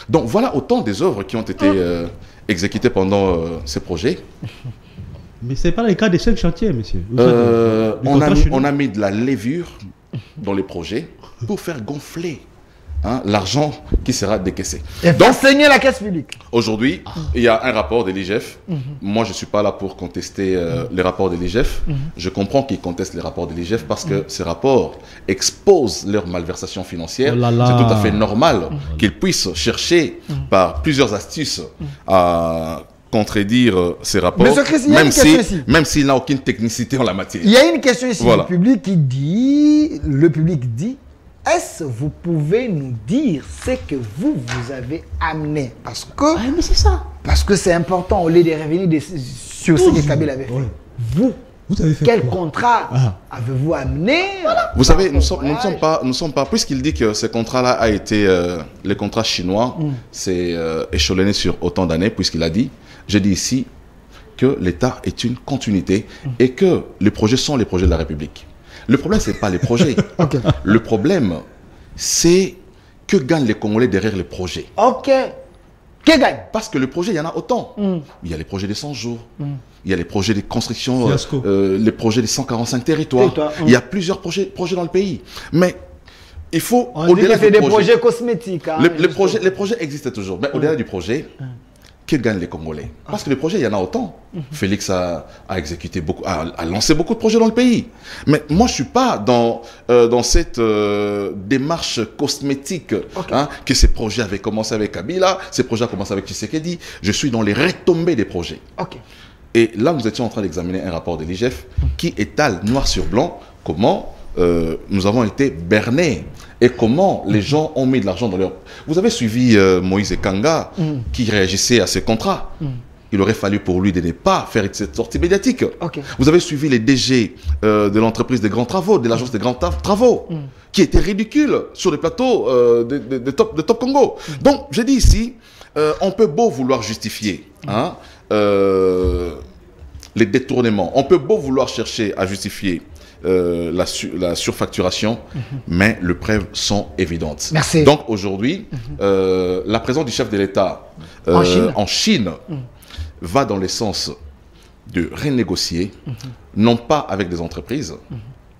Donc voilà autant des œuvres qui ont été exécutées pendant ces projets. Mais ce n'est pas le cas des 5 chantiers, monsieur. On a mis de la levure dans les projets pour faire gonfler l'argent qui sera décaissé. Et donc, saigner la caisse publique. Aujourd'hui, il y a un rapport de l'IGF. Moi, je ne suis pas là pour contester les rapports de l'IGF. Je comprends qu'ils contestent les rapports de l'IGF parce que ces rapports exposent leur malversation financière. C'est tout à fait normal qu'ils puissent chercher par plusieurs astuces à contredire ces rapports, même s'il n'a aucune technicité en la matière. Il y a une question ici du public qui dit, est-ce que vous pouvez nous dire ce que vous avez amené? Parce que mais c'est ça. Parce que c'est important au lieu de revenir sur ce que Kabila avait fait. Vous avez fait quel contrat avez-vous amené? Vous savez, nous ne sommes pas, puisqu'il dit que ce contrat-là a été, les contrats chinois, c'est échelonné sur autant d'années, puisqu'il a dit, j'ai dit ici que l'État est une continuité et que les projets sont les projets de la République. Le problème, ce n'est pas les projets. Le problème, c'est que gagnent les Congolais derrière les projets. Que gagne? Parce que le projet, il y en a autant. Il y a les projets des 100 jours. Il y a les projets de construction, les projets des 145 territoires. Il y a plusieurs projets dans le pays. Mais il faut... au-delà des projets cosmétiques. Les projets existent toujours. Mais au-delà du projet... que gagnent les Congolais? Parce que les projets, il y en a autant. Félix a exécuté beaucoup, a lancé beaucoup de projets dans le pays. Mais moi, je ne suis pas dans cette démarche cosmétique que ces projets avaient commencé avec Kabila, ces projets ont commencé avec Tshisekedi. Je suis dans les retombées des projets. Et là, nous étions en train d'examiner un rapport de l'IGF qui étale noir sur blanc comment nous avons été bernés et comment les gens ont mis de l'argent dans leur... Vous avez suivi Moïse Kanga qui réagissait à ces contrats. Il aurait fallu pour lui de ne pas faire cette sortie médiatique. Vous avez suivi les DG de l'entreprise des grands travaux, de l'agence des grands travaux, qui étaient ridicules sur les plateaux de Top Congo. Donc, j'ai dit ici, on peut beau vouloir justifier les détournements, on peut beau vouloir chercher à justifier la surfacturation, mais les preuves sont évidentes. Merci. Donc aujourd'hui, la présence du chef de l'État en Chine va dans le sens de renégocier, non pas avec des entreprises,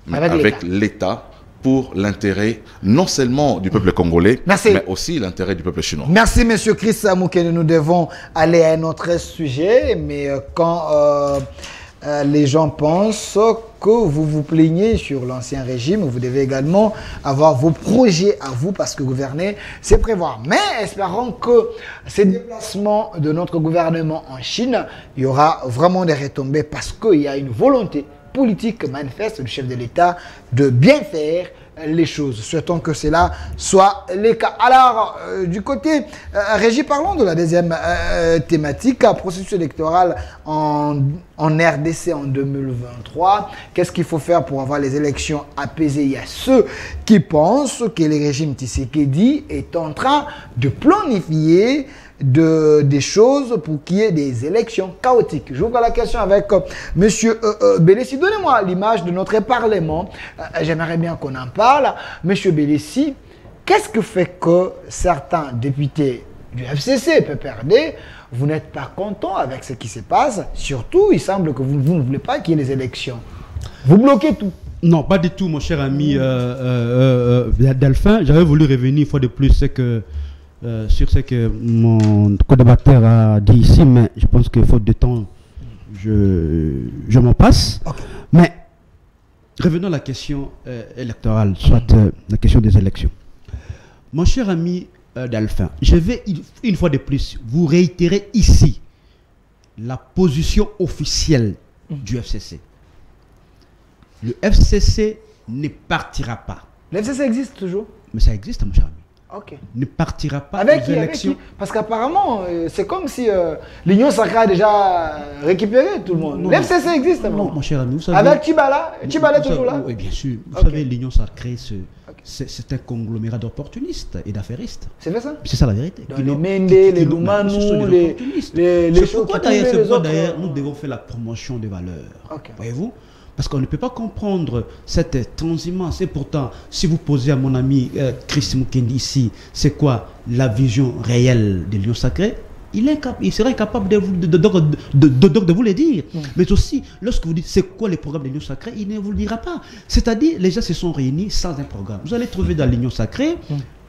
mais avec l'État pour l'intérêt non seulement du peuple congolais, mais aussi l'intérêt du peuple chinois. Merci, monsieur Chris Amukene. Nous devons aller à un autre sujet, mais quand... les gens pensent que vous vous plaignez sur l'ancien régime. Vous devez également avoir vos projets à vous parce que gouverner, c'est prévoir. Mais espérons que ces déplacements de notre gouvernement en Chine, il y aura vraiment des retombées parce qu'il y a une volonté politique manifeste du chef de l'État de bien faire, les choses. Souhaitons que cela soit le cas. Alors, du côté Régie, parlons de la deuxième thématique, processus électoral en RDC en 2023. Qu'est-ce qu'il faut faire pour avoir les élections apaisées? Il y a ceux qui pensent que le régime Tshisekedi est en train de planifier des choses pour qu'il y ait des élections chaotiques. J'ouvre la question avec Monsieur Belessi. Donnez-moi l'image de notre Parlement. J'aimerais bien qu'on en parle. Monsieur Belessi, qu'est-ce que fait que certains députés du FCC, PPRD, vous n'êtes pas content avec ce qui se passe? Surtout, il semble que vous ne voulez pas qu'il y ait les élections. Vous bloquez tout. Non, pas du tout, mon cher ami Delphin. J'avais voulu revenir une fois de plus sur ce que mon co-débatteur a dit ici, mais je pense que faute de temps, je m'en passe. Okay. Mais revenons à la question électorale, soit la question des élections. Mon cher ami Delphin, je vais une fois de plus vous réitérer ici la position officielle du FCC. Le FCC ne partira pas. Le FCC existe toujours? Mais ça existe, mon cher ami. Ok. Ne partira pas avec aux élections. Avec qui? Parce qu'apparemment, c'est comme si l'Union sacrée a déjà récupéré tout le monde. Le FCC existe. Non, mon cher ami, vous savez... Avec Tchibala est toujours là? Oui, bien sûr. Vous savez, l'Union sacrée, c'est un conglomérat d'opportunistes et d'affairistes. C'est vrai ça? C'est ça la vérité. Les Mende, les Loumanou, les pourquoi d'ailleurs nous devons faire la promotion des valeurs. Okay. Voyez-vous? Parce qu'on ne peut pas comprendre cette transhumance. Et pourtant, si vous posez à mon ami Chris Mukendi ici, c'est quoi la vision réelle de l'Union sacrée, il serait incapable de vous le dire. Mais aussi, lorsque vous dites c'est quoi les programmes de l'Union sacrée, il ne vous le dira pas. C'est-à-dire, les gens se sont réunis sans un programme. Vous allez trouver dans l'Union sacrée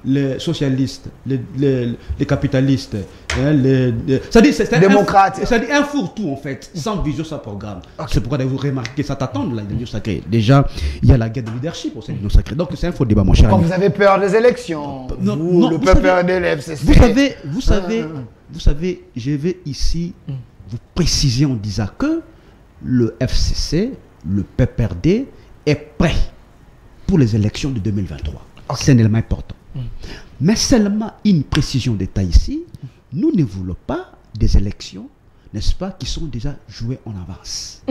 les socialistes, les capitalistes, c'est-à-dire démocrates. C'est-à-dire un fourre-tout en fait, sans vision, sans programme. Okay. C'est pourquoi vous remarquez ça t'attend de l'Union sacrée. Déjà, il y a la guerre de leadership au sein de l'Union sacrée. Donc c'est un faux débat, mon cher. Quand vous avez peur des élections, non, le PPRD, le FCC. Vous savez, je vais ici vous préciser en disant que le FCC, le PPRD est prêt pour les élections de 2023. Okay. C'est un élément important. Mais seulement une précision d'état ici, nous ne voulons pas des élections, n'est-ce pas, qui sont déjà jouées en avance.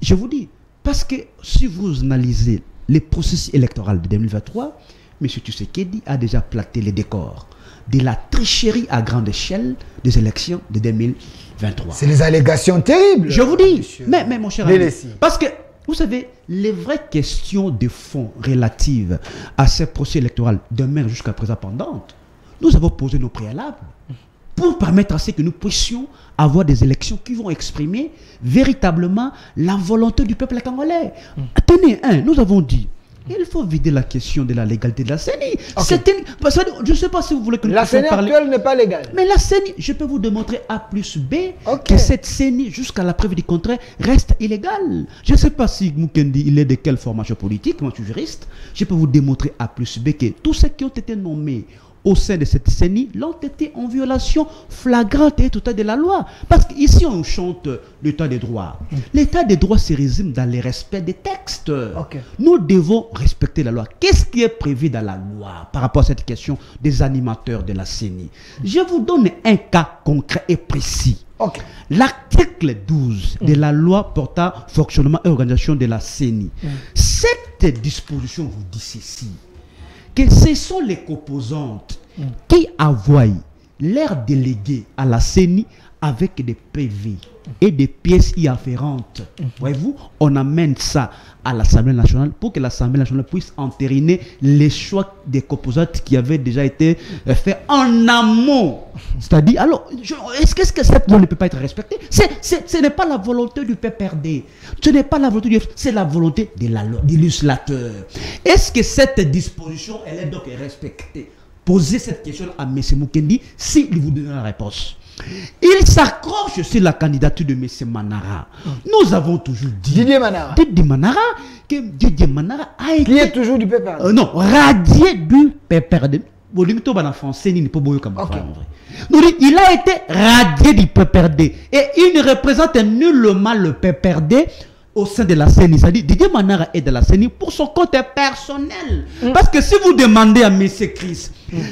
Je vous dis, parce que si vous analysez les processus électoraux de 2023, M. Tshisekedi a déjà planté les décors de la tricherie à grande échelle des élections de 2023. C'est les allégations terribles. Je vous dis, mais mon cher ami, parce que vous savez, les vraies questions de fond relatives à ces procès électoraux demeurent jusqu'à présent pendantes. Nous avons posé nos préalables pour permettre à ce que nous puissions avoir des élections qui vont exprimer véritablement la volonté du peuple congolais. Tenez, nous avons dit, il faut vider la question de la légalité de la CENI. Okay. Je ne sais pas si vous voulez que nous puissions parler. La CENI actuelle n'est pas légale. Mais la CENI, je peux vous démontrer A plus B que cette CENI, jusqu'à la preuve du contraire, reste illégale. Je ne sais pas si Mukendi, il est de quelle formation politique. Moi, je suis juriste. Je peux vous démontrer A plus B que tous ceux qui ont été nommés au sein de cette CENI l'ont été en violation flagrante et totale de la loi. Parce qu'ici, on chante l'état des droits. L'état des droits se résume dans le respect des textes. Nous devons respecter la loi. Qu'est-ce qui est prévu dans la loi par rapport à cette question des animateurs de la CENI? Je vous donne un cas concret et précis. L'article 12 de la loi portant fonctionnement et organisation de la CENI. Cette disposition vous dit ceci, que ce sont les composantes qui envoient leurs délégués à la CENI avec des PV et des pièces y afférentes. Voyez-vous, on amène ça à l'Assemblée nationale pour que l'Assemblée nationale puisse entériner les choix des composantes qui avaient déjà été faits en amont. C'est-à-dire, alors, est-ce que cette loi ne peut pas être respectée? Ce n'est pas la volonté du PPRD. Ce n'est pas la volonté du... C'est la volonté de la loi, du législateur. Est-ce que cette disposition, elle est donc respectée? Posez cette question à M. Mukendi s'il vous donne la réponse. Il s'accroche sur la candidature de M. Manara. Nous avons toujours dit... Didier Manara. Que Didier Manara a été... Qui est toujours du PPRD. Non, radié du PPRD. Il a été radié du PPRD. Et il ne représente nullement le PPRD au sein de la CENI, c'est-à-dire Didier Manara est de la CENI pour son compte personnel. Parce que si vous demandez à M. Chris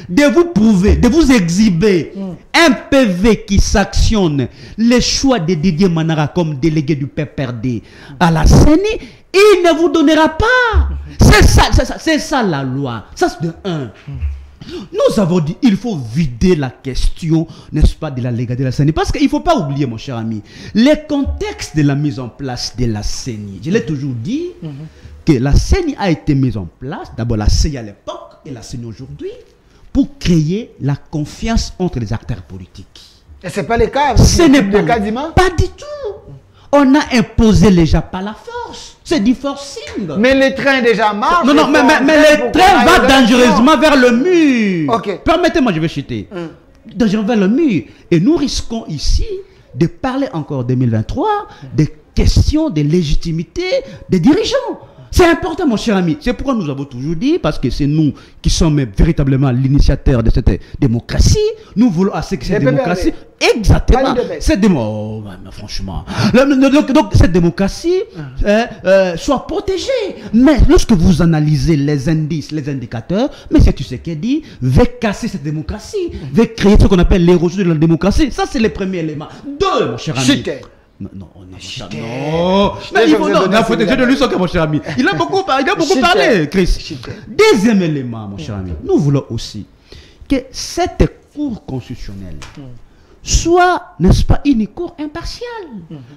de vous prouver, de vous exhiber un PV qui sanctionne le choix de Didier Manara comme délégué du PPRD à la CENI, il ne vous donnera pas. C'est ça la loi. Ça c'est de 1. Nous avons dit il faut vider la question, n'est-ce pas, de la légalité de la CENI. Parce qu'il ne faut pas oublier, mon cher ami, les contextes de la mise en place de la CENI. Je l'ai toujours dit que la CENI a été mise en place, d'abord la CENI à l'époque et la CENI aujourd'hui, pour créer la confiance entre les acteurs politiques. Et ce n'est pas le cas. Ce n'est pas le cas, pas du tout. On a imposé les gens par la force. C'est du forcing. Mais les trains déjà marchent. Non, mais le train va dangereusement vers le mur. Okay. Permettez-moi, je vais chuter. Dangereusement vers le mur. Et nous risquons ici de parler encore en 2023 des questions de légitimité des dirigeants. C'est important, mon cher ami. C'est pourquoi nous avons toujours dit, parce que c'est nous qui sommes véritablement l'initiateur de cette démocratie. Nous voulons à ce que cette démocratie... Exactement. Cette démocratie... Oh, franchement. Donc, cette démocratie soit protégée. Mais lorsque vous analysez les indices, les indicateurs, M. Tshisekedi veut casser cette démocratie, veut créer ce qu'on appelle l'érosion de la démocratie. Ça, c'est le premier élément. 2, mon cher ami. Non, on est non. Mais il faut protéger de lui son cas, mon cher ami. Il a beaucoup parlé, Chris. Deuxième élément, mon cher ami. Nous voulons aussi que cette cour constitutionnelle soit, n'est-ce pas, une cour impartiale.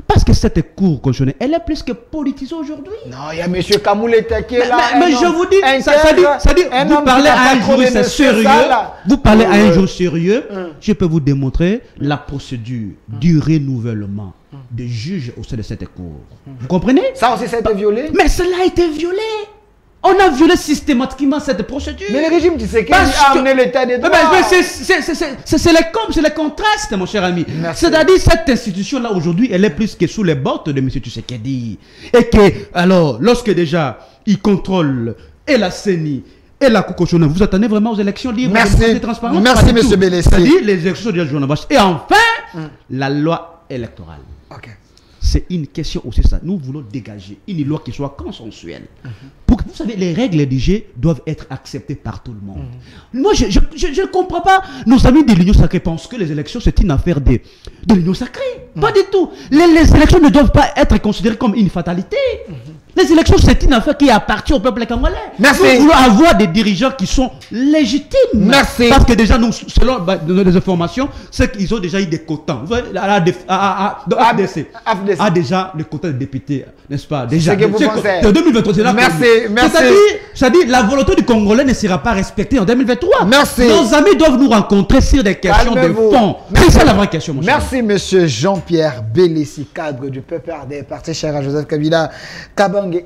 Parce que cette cour constitutionnelle, elle est plus que politisée aujourd'hui. Non, il y a M. Kamouleta qui est là. Mais je vous dis, ça dit vous parlez à un juriste sérieux, vous parlez à un juriste sérieux, je peux vous démontrer la procédure du renouvellement des juges au sein de cette cour. Vous comprenez? Ça aussi, ça a été violé. Mais cela a été violé. On a violé systématiquement cette procédure. Mais le régime, tu sais qu'il a amené l'état des droits. C'est les contrastes, mon cher ami. C'est-à-dire, cette institution-là, aujourd'hui, elle est plus que sous les bottes de M. Tshisekedi. Et que, alors, lorsque déjà, il contrôle et la CENI, et la Cour constitutionnelle, vous attendez vraiment aux élections libres et transparentes? Merci, M. Bélé. C'est-à-dire, les élections de la et enfin, la loi électorale. C'est une question aussi ça. Nous voulons dégager une loi qui soit consensuelle. Pour que, vous savez, les règles du jeu doivent être acceptées par tout le monde. Moi, je ne comprends pas. Nos amis de l'Union sacrée pensent que les élections, c'est une affaire de l'Union sacrée. Pas du tout. Les élections ne doivent pas être considérées comme une fatalité. Les élections, c'est une affaire qui appartient au peuple congolais. Merci. Nous voulons avoir des dirigeants qui sont légitimes. Merci. Parce que déjà, nous, selon nos informations, c'est qu'ils ont déjà eu des quotas. ADC a déjà le quota de députés, n'est-ce pas? Déjà. C'est ce que vous pensez. En 2023, c'est là. Merci. C'est-à-dire, la volonté du Congolais ne sera pas respectée en 2023. Merci. Nos amis doivent nous rencontrer sur des questions de fond. C'est ça la vraie question, mon cher. Merci, monsieur Jean-Pierre Bélessi, cadre du PPRD, parti cher à Joseph Kabila.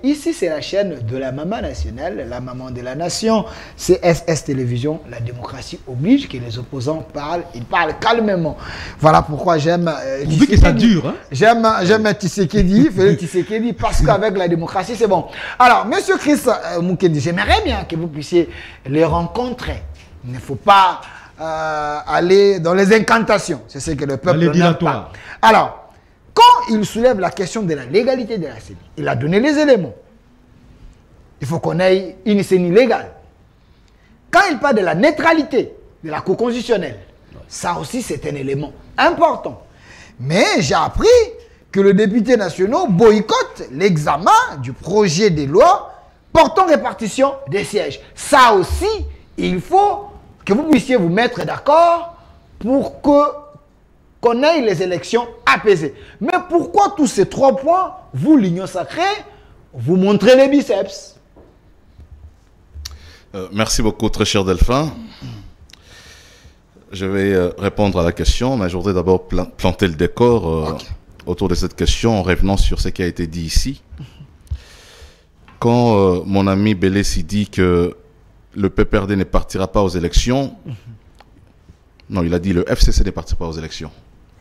Ici, c'est la chaîne de la maman nationale, la maman de la nation. CSS Télévision, la démocratie oblige que les opposants parlent. Ils parlent calmement. Voilà pourquoi j'aime... Vu que ça dure. Hein? J'aime Tshisekedi, Félix Tshisekedi, parce qu'avec la démocratie, c'est bon. Alors, monsieur Chris Moukedi, j'aimerais bien que vous puissiez les rencontrer. Il ne faut pas aller dans les incantations. C'est ce que le peuple n'aime pas. Alors, quand il soulève la question de la légalité de la CENI, il a donné les éléments. Il faut qu'on ait une CENI légale. Quand il parle de la neutralité de la Cour constitutionnelle, ça aussi c'est un élément important. Mais j'ai appris que les députés nationaux boycottent l'examen du projet de loi portant répartition des sièges. Ça aussi, il faut que vous puissiez vous mettre d'accord pour qu'on ait les élections apaisées. Mais pourquoi tous ces 3 points, vous, l'Union sacrée, vous montrez les biceps? Merci beaucoup, très cher Delphin. Je vais répondre à la question, mais je voudrais d'abord planter le décor autour de cette question en revenant sur ce qui a été dit ici. Quand mon ami Bélessi dit que le PPRD ne partira pas aux élections, non, il a dit le FCC ne partira pas aux élections.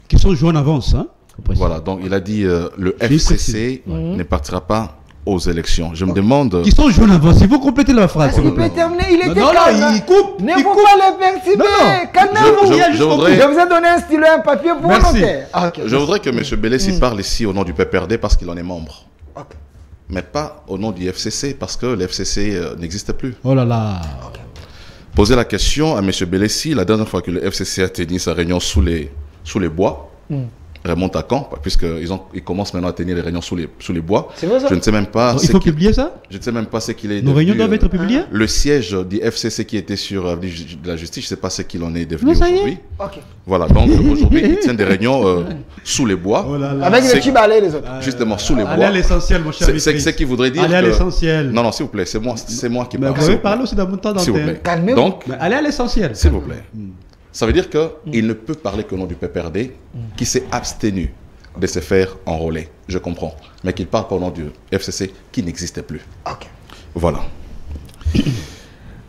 Qui sont joués en avance, hein? Voilà, donc il a dit le FCC ne partira pas aux élections. Je me demande... Qui sont joués en avance. Il faut compléter la phrase. Il peut terminer, il était calme. Non, il coupe. Ne vous pas le perturber. Calmez-vous. Je vous ai donné un stylo et un papier pour noter. Je voudrais que M. Bélessi parle ici au nom du PPRD parce qu'il en est membre. mais pas au nom du FCC, parce que le FCC n'existe plus. Oh là là. Poser la question à M. Bélessi, la dernière fois que le FCC a tenu sa réunion sous les bois, remonte à quand? Puisqu'ils commencent maintenant à tenir les réunions sous les bois. C'est vrai ça? Je ne sais même pas. Il faut publier ça? Je ne sais même pas ce qu'il est devenu. Nos réunions doivent être publiées? Le siège du FCC qui était sur de la justice, je ne sais pas ce qu'il en est devenu aujourd'hui. Okay. Voilà, donc aujourd'hui, ils tiennent des réunions sous les bois. Oh là là. Avec les tubes allés, les autres. Justement, sous les bois. Allez à l'essentiel, mon cher. C'est ce qui voudrait dire. Allez à l'essentiel. Non, s'il vous plaît, c'est moi qui parle. Vous pouvez parler aussi dans mon temps d'antenne. Calmez-vous. Donc, allez à l'essentiel. S'il vous plaît. Ça veut dire qu'il ne peut parler qu'au nom du PPRD qui s'est abstenu de se faire enrôler. Je comprends. Mais qu'il parle pas au nom du FCC qui n'existait plus. Ok. Voilà.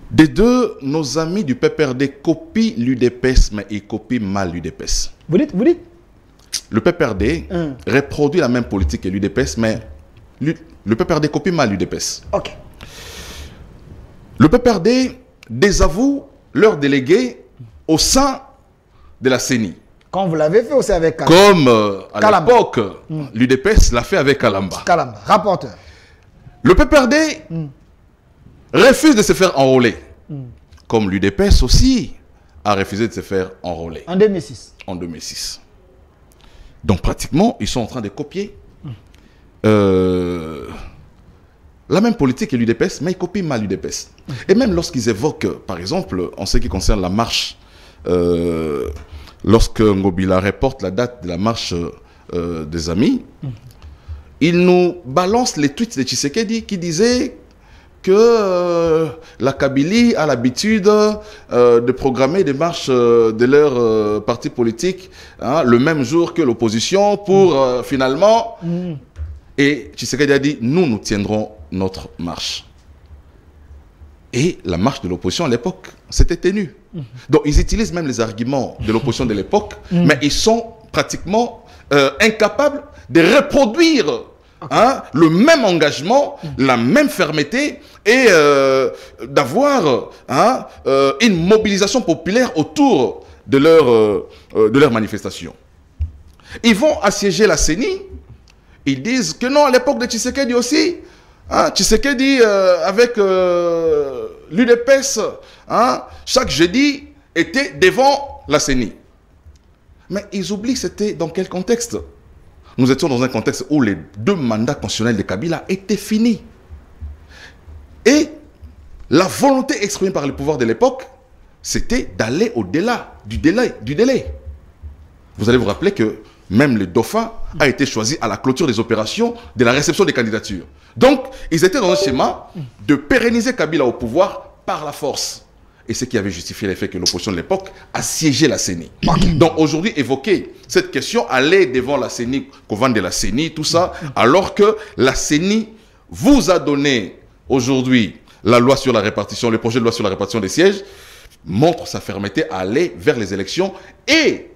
Des deux, nos amis du PPRD copient l'UDPS, mais ils copient mal l'UDPS. Vous dites? Le PPRD reproduit la même politique que l'UDPS, mais le PPRD copie mal l'UDPS. Ok. Le PPRD désavoue leurs délégués au sein de la CENI. Quand vous l'avez fait aussi avec Kalamba. Comme à l'époque, l'UDPS l'a fait avec Kalamba. Kalamba, rapporteur. Le PPRD refuse de se faire enrôler. Comme l'UDPS aussi a refusé de se faire enrôler. En 2006. En 2006. Donc pratiquement, ils sont en train de copier la même politique que l'UDPS, mais ils copient mal l'UDPS. Et même lorsqu'ils évoquent, par exemple, en ce qui concerne la marche, lorsque Ngobila reporte la date de la marche des amis, il nous balance les tweets de Tshisekedi qui disaient que la Kabylie a l'habitude de programmer des marches de leur parti politique le même jour que l'opposition pour finalement... Et Tshisekedi a dit, nous tiendrons notre marche. Et la marche de l'opposition à l'époque s'était tenue. Donc ils utilisent même les arguments de l'opposition de l'époque, mais ils sont pratiquement incapables de reproduire le même engagement, la même fermeté et d'avoir une mobilisation populaire autour de leur manifestation. Ils vont assiéger la CENI. Ils disent que non, à l'époque de Tshisekedi aussi, Tshisekedi avec l'UDPS, chaque jeudi était devant la CENI. Mais ils oublient c'était dans quel contexte. Nous étions dans un contexte où les 2 mandats constitutionnels de Kabila étaient finis. Et la volonté exprimée par le pouvoir de l'époque, c'était d'aller au-delà du délai. Vous allez vous rappeler que même le dauphin a été choisi à la clôture des opérations de la réception des candidatures. Donc, ils étaient dans un schéma de pérenniser Kabila au pouvoir par la force. Et ce qui avait justifié le fait que l'opposition de l'époque a siégé la CENI. Donc aujourd'hui, évoquer cette question, aller devant la CENI, qu'on vende de la CENI, tout ça, alors que la CENI vous a donné aujourd'hui la loi sur la répartition, le projet de loi sur la répartition des sièges, montre sa fermeté à aller vers les élections. Et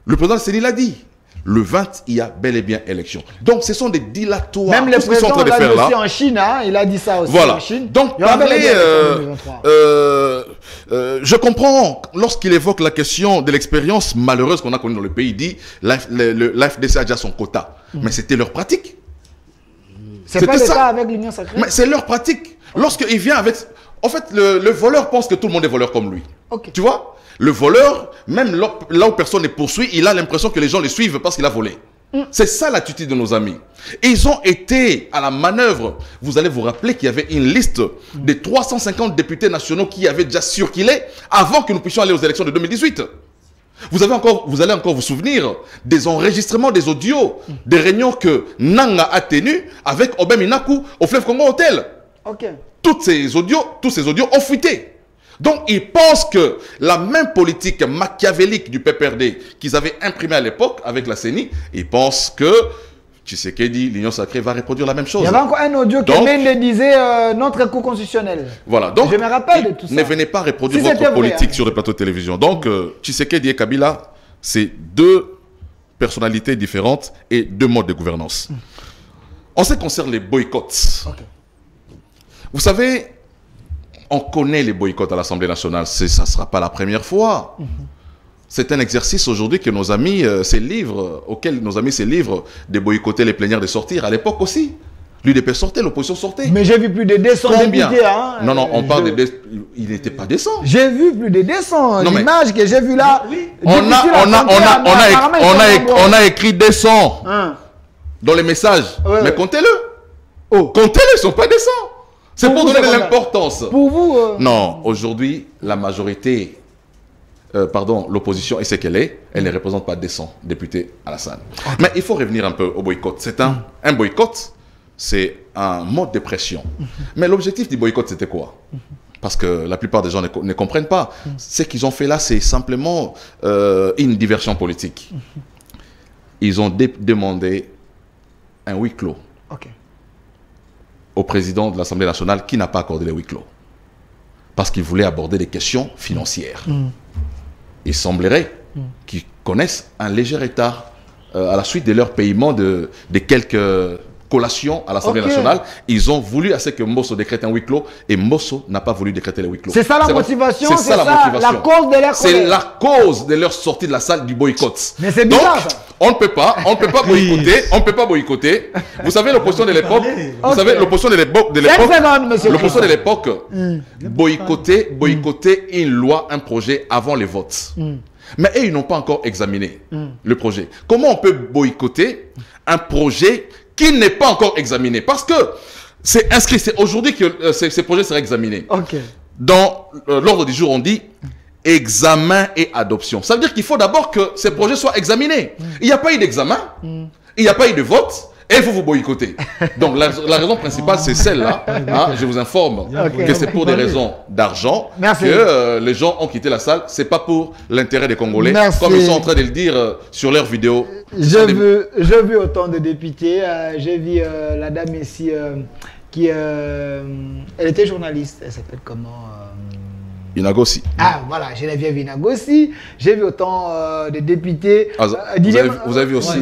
le président de la CENI l'a dit. Le 20, il y a bel et bien élection. Donc, ce sont des dilatoires. Même le président l'a dit aussi en Chine, il a dit ça aussi en Chine. Donc, parler, je comprends, lorsqu'il évoque la question de l'expérience malheureuse qu'on a connue dans le pays, il dit l'AFDC a déjà son quota. Mais c'était leur pratique. C'est pas le cas avec l'Union sacrée. Mais c'est leur pratique. Lorsqu'il vient avec... En fait, le voleur pense que tout le monde est voleur comme lui. Okay. Tu vois? Le voleur, même là où personne ne poursuit, il a l'impression que les gens le suivent parce qu'il a volé. C'est ça l'attitude de nos amis. Et ils ont été à la manœuvre. Vous allez vous rappeler qu'il y avait une liste de 350 députés nationaux qui avaient déjà circulé avant que nous puissions aller aux élections de 2018. Vous allez encore vous souvenir des enregistrements des audios, des réunions que Nanga a tenues avec Obem Inaku au Fleuve Congo Hotel. Okay. Tous ces audios ont fuité. Donc, ils pensent que la même politique machiavélique du PPRD qu'ils avaient imprimée à l'époque avec la CENI, ils pensent que Tshisekedi, l'Union sacrée, va reproduire la même chose. Il y avait encore un audio qui disait notre cours constitutionnel. Voilà. Donc, je me rappelle de tout ça. Ne venez pas reproduire votre politique sur les plateaux de télévision. Donc, Tshisekedi et Kabila, c'est 2 personnalités différentes et 2 modes de gouvernance. En ce qui concerne les boycotts, vous savez... On connaît les boycotts à l'Assemblée nationale, ça ne sera pas la première fois. C'est un exercice aujourd'hui que nos amis auquel nos amis se livrent de boycotter les plénières de sortir. À l'époque aussi, L'UDP sortait, l'opposition sortait. Mais j'ai vu plus de 200 députés. Hein, non, on parle de... Il n'était pas décent. J'ai vu plus de 200. L'image que j'ai vue là... Oui. On a écrit 200 dans les messages. Ouais, mais comptez-le. Comptez-le, ils ne sont pas décents. C'est pour donner de l'importance. Pour vous... Non, aujourd'hui, la majorité... l'opposition est ce qu'elle est, elle ne représente pas 200 députés à la salle. Okay. Mais il faut revenir un peu au boycott. C'est un boycott, c'est un mode de pression. Mais l'objectif du boycott, c'était quoi? Parce que la plupart des gens ne comprennent pas. Ce qu'ils ont fait là, c'est simplement une diversion politique. Ils ont demandé un huis clos au président de l'Assemblée nationale qui n'a pas accordé le huis clos. Parce qu'il voulait aborder des questions financières. Il semblerait qu'ils connaissent un léger retard à la suite de leur paiement de quelques collations à l'Assemblée nationale. Ils ont voulu à ce que Mosso décrète un huis clos et Mosso n'a pas voulu décréter le huis clos. C'est ça la motivation? C'est ça la motivation. La cause de leur C'est la cause de leur sortie de la salle du boycott. Mais c'est bizarre. Donc, on ne peut pas boycotter, on ne peut pas boycotter. Vous savez l'opposition de l'époque, vous savez l'opposition de l'époque, boycotter une loi, un projet avant les votes. Mais eux, ils n'ont pas encore examiné le projet. Comment on peut boycotter un projet qui n'est pas encore examiné? Parce que c'est inscrit, c'est aujourd'hui que ces projets seraient examinés. Dans l'ordre du jour, on dit examen et adoption. Ça veut dire qu'il faut d'abord que ces projets soient examinés. Il n'y a pas eu d'examen, il n'y a pas eu de vote, et il faut vous boycotter. Donc la raison principale, c'est celle-là. Je vous informe que c'est pour des raisons d'argent que les gens ont quitté la salle. Ce n'est pas pour l'intérêt des Congolais, comme ils sont en train de le dire sur leurs vidéos. J'ai vu autant de députés. J'ai vu la dame ici qui... elle était journaliste. Elle s'appelle comment Inagossi. Ah voilà, Geneviève Inagossi. J'ai vu autant de députés. Vous avez vu aussi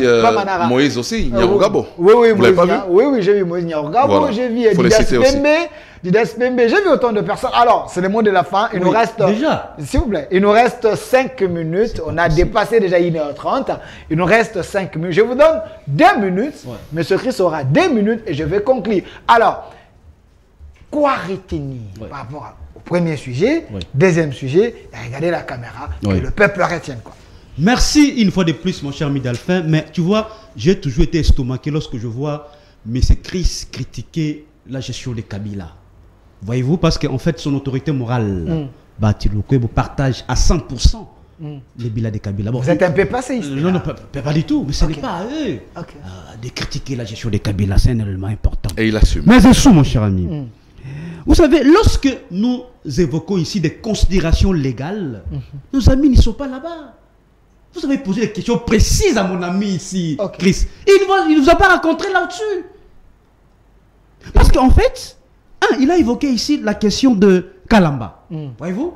Moïse aussi, Nyarugabo. Oui, Moïse. Oui, j'ai vu Moïse Nyarugabo. Voilà. J'ai vu Didas Pembe. J'ai vu autant de personnes. Alors, c'est le mot de la fin. Il nous reste... Déjà. S'il vous plaît. Il nous reste 5 minutes. On a dépassé déjà 1h30. Il nous reste 5 minutes. Je vous donne 2 minutes. Monsieur Chris aura 2 minutes et je vais conclure. Alors, quoi retenir par rapport au premier sujet, deuxième sujet, regardez la caméra, que le peuple retienne quoi. Merci une fois de plus, mon cher Midalphin. Mais tu vois, j'ai toujours été estomaqué lorsque je vois M. Chris critiquer la gestion de Kabila. Voyez-vous, parce qu'en fait, son autorité morale, Batiloukwebo partage à 100% les bilans de Kabila. Bon, vous êtes un peu passé ici. Non, pas du tout. Mais ce n'est pas à eux de critiquer la gestion de Kabila. C'est un élément important. Et il assume. Mais c'est ça, mon cher ami. Vous savez, lorsque nous évoquons ici des considérations légales, nos amis ne sont pas là-bas. Vous avez posé des questions précises à mon ami ici, Chris. Et il ne vous a pas rencontré là-dessus. Parce qu'en fait, il a évoqué ici la question de Kalamba. Voyez-vous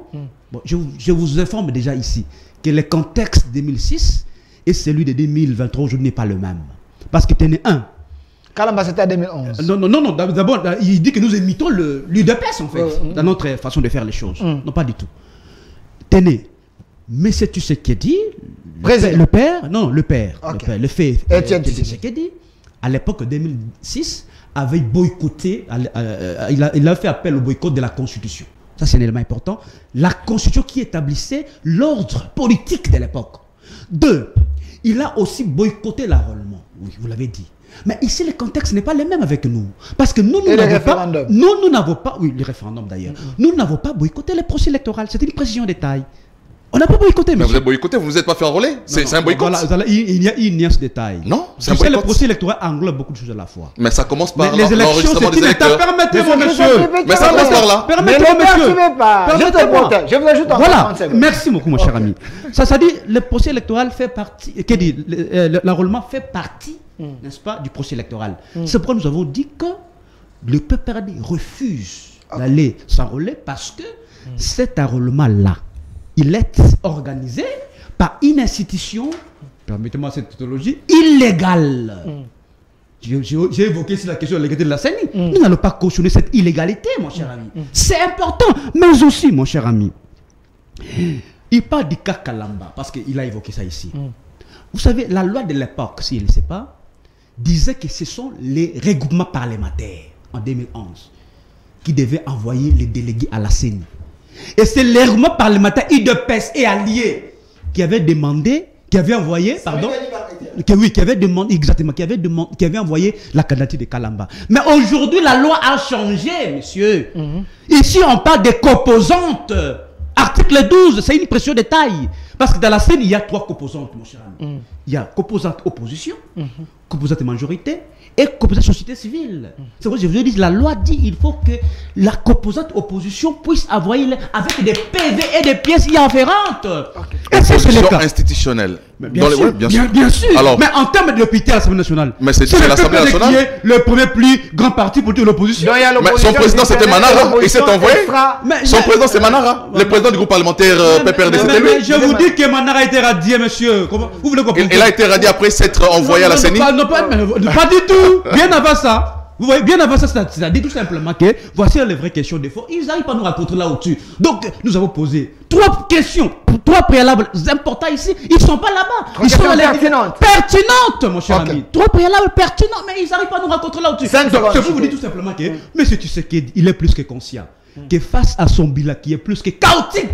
bon, je vous informe déjà ici que le contexte 2006 et celui de 2023 aujourd'hui n'est pas le même. Parce que tenez Kalamba, c'était en 2011. Non. D'abord, il dit que nous imitons l'UDPS, en fait, dans notre façon de faire les choses. Non, pas du tout. Tenez, mais c'est tu sais qui dit le père, le fait Tshisekedi, à l'époque 2006, avait boycotté, il a fait appel au boycott de la Constitution. Ça, c'est un élément important. La Constitution qui établissait l'ordre politique de l'époque. 2, il a aussi boycotté l'enrôlement. Oui, vous l'avez dit. Mais ici, le contexte n'est pas le même avec nous. Parce que nous n'avons pas... Oui, le référendum d'ailleurs. Nous n'avons pas boycotté le processus électoral. C'était une précision de taille. On n'a pas boycotté, mais vous avez boycotté, vous ne vous êtes pas fait enrôler. C'est un boycott. Voilà, il y a une nuance de taille. Non, c'est un boycott. Le processus électoral englobe beaucoup de choses à la fois. Mais ça commence par l'enregistrement des électeurs. Permettez-moi, monsieur. Mais ça commence par là. Permettez-moi, monsieur. Je vous ajoute encore 30 secondes. Merci beaucoup, mon cher ami. Ça dit, le processus électoral fait partie... L'enrôlement fait partie, n'est-ce pas, du processus électoral. C'est pourquoi nous avons dit que le peuple refuse d'aller s'enrôler parce que cet enrôlement-là, il est organisé par une institution, permettez-moi cette tautologie, illégale. J'ai évoqué ici la question de l'égalité de la CENI. Nous n'allons pas cautionner cette illégalité, mon cher ami. C'est important, mais aussi, mon cher ami, il parle du cas Kalamba, parce qu'il a évoqué ça ici. Vous savez, la loi de l'époque, s'il ne sait pas, disait que ce sont les regroupements parlementaires en 2011 qui devaient envoyer les délégués à la CENI. Et c'est les regroupements parlementaires IDPS et alliés qui avaient demandé, qui avaient envoyé, pardon, qui avaient demandé, exactement, qui avaient envoyé la candidature de Kalamba. Mais aujourd'hui, la loi a changé, monsieur. Ici, on parle des composantes. Article 12, c'est une pression de taille. Parce que dans la scène, il y a 3 composantes, mon cher ami. Il y a composante opposition, composante majorité et composante société civile. C'est pourquoi je vous ai dit, la loi dit qu'il faut que la composante opposition puisse envoyer avec des PV et des pièces y afférentes. Et c'est le cas institutionnelle. Bien sûr. Alors, mais en termes de l'hôpital à l'Assemblée nationale, mais c'est l'Assemblée nationale qui est le premier plus grand parti politique de l'opposition. Mais son président c'était Manara, il s'est envoyé. Son président c'est Manara, le président du groupe parlementaire PPRD, c'était lui. Je vous dis que Manara a été radié, monsieur. Vous voulez comprendre? Il a été radié après s'être envoyé à la CENI. Pas du tout. Bien avant ça. Vous voyez, bien avant ça, c'est-à-dire tout simplement que voici les vraies questions des fois. Ils n'arrivent pas à nous raconter là au-dessus. Donc, nous avons posé 3 questions, 3 préalables importants ici. Ils ne sont pas là-bas. Ils sont pertinentes, mon cher ami. 3 préalables pertinents, mais ils n'arrivent pas à nous raconter là au-dessus. Donc, je vous dis tout simplement que M. Tshisekedi, il est plus que conscient que face à son bilan qui est plus que chaotique,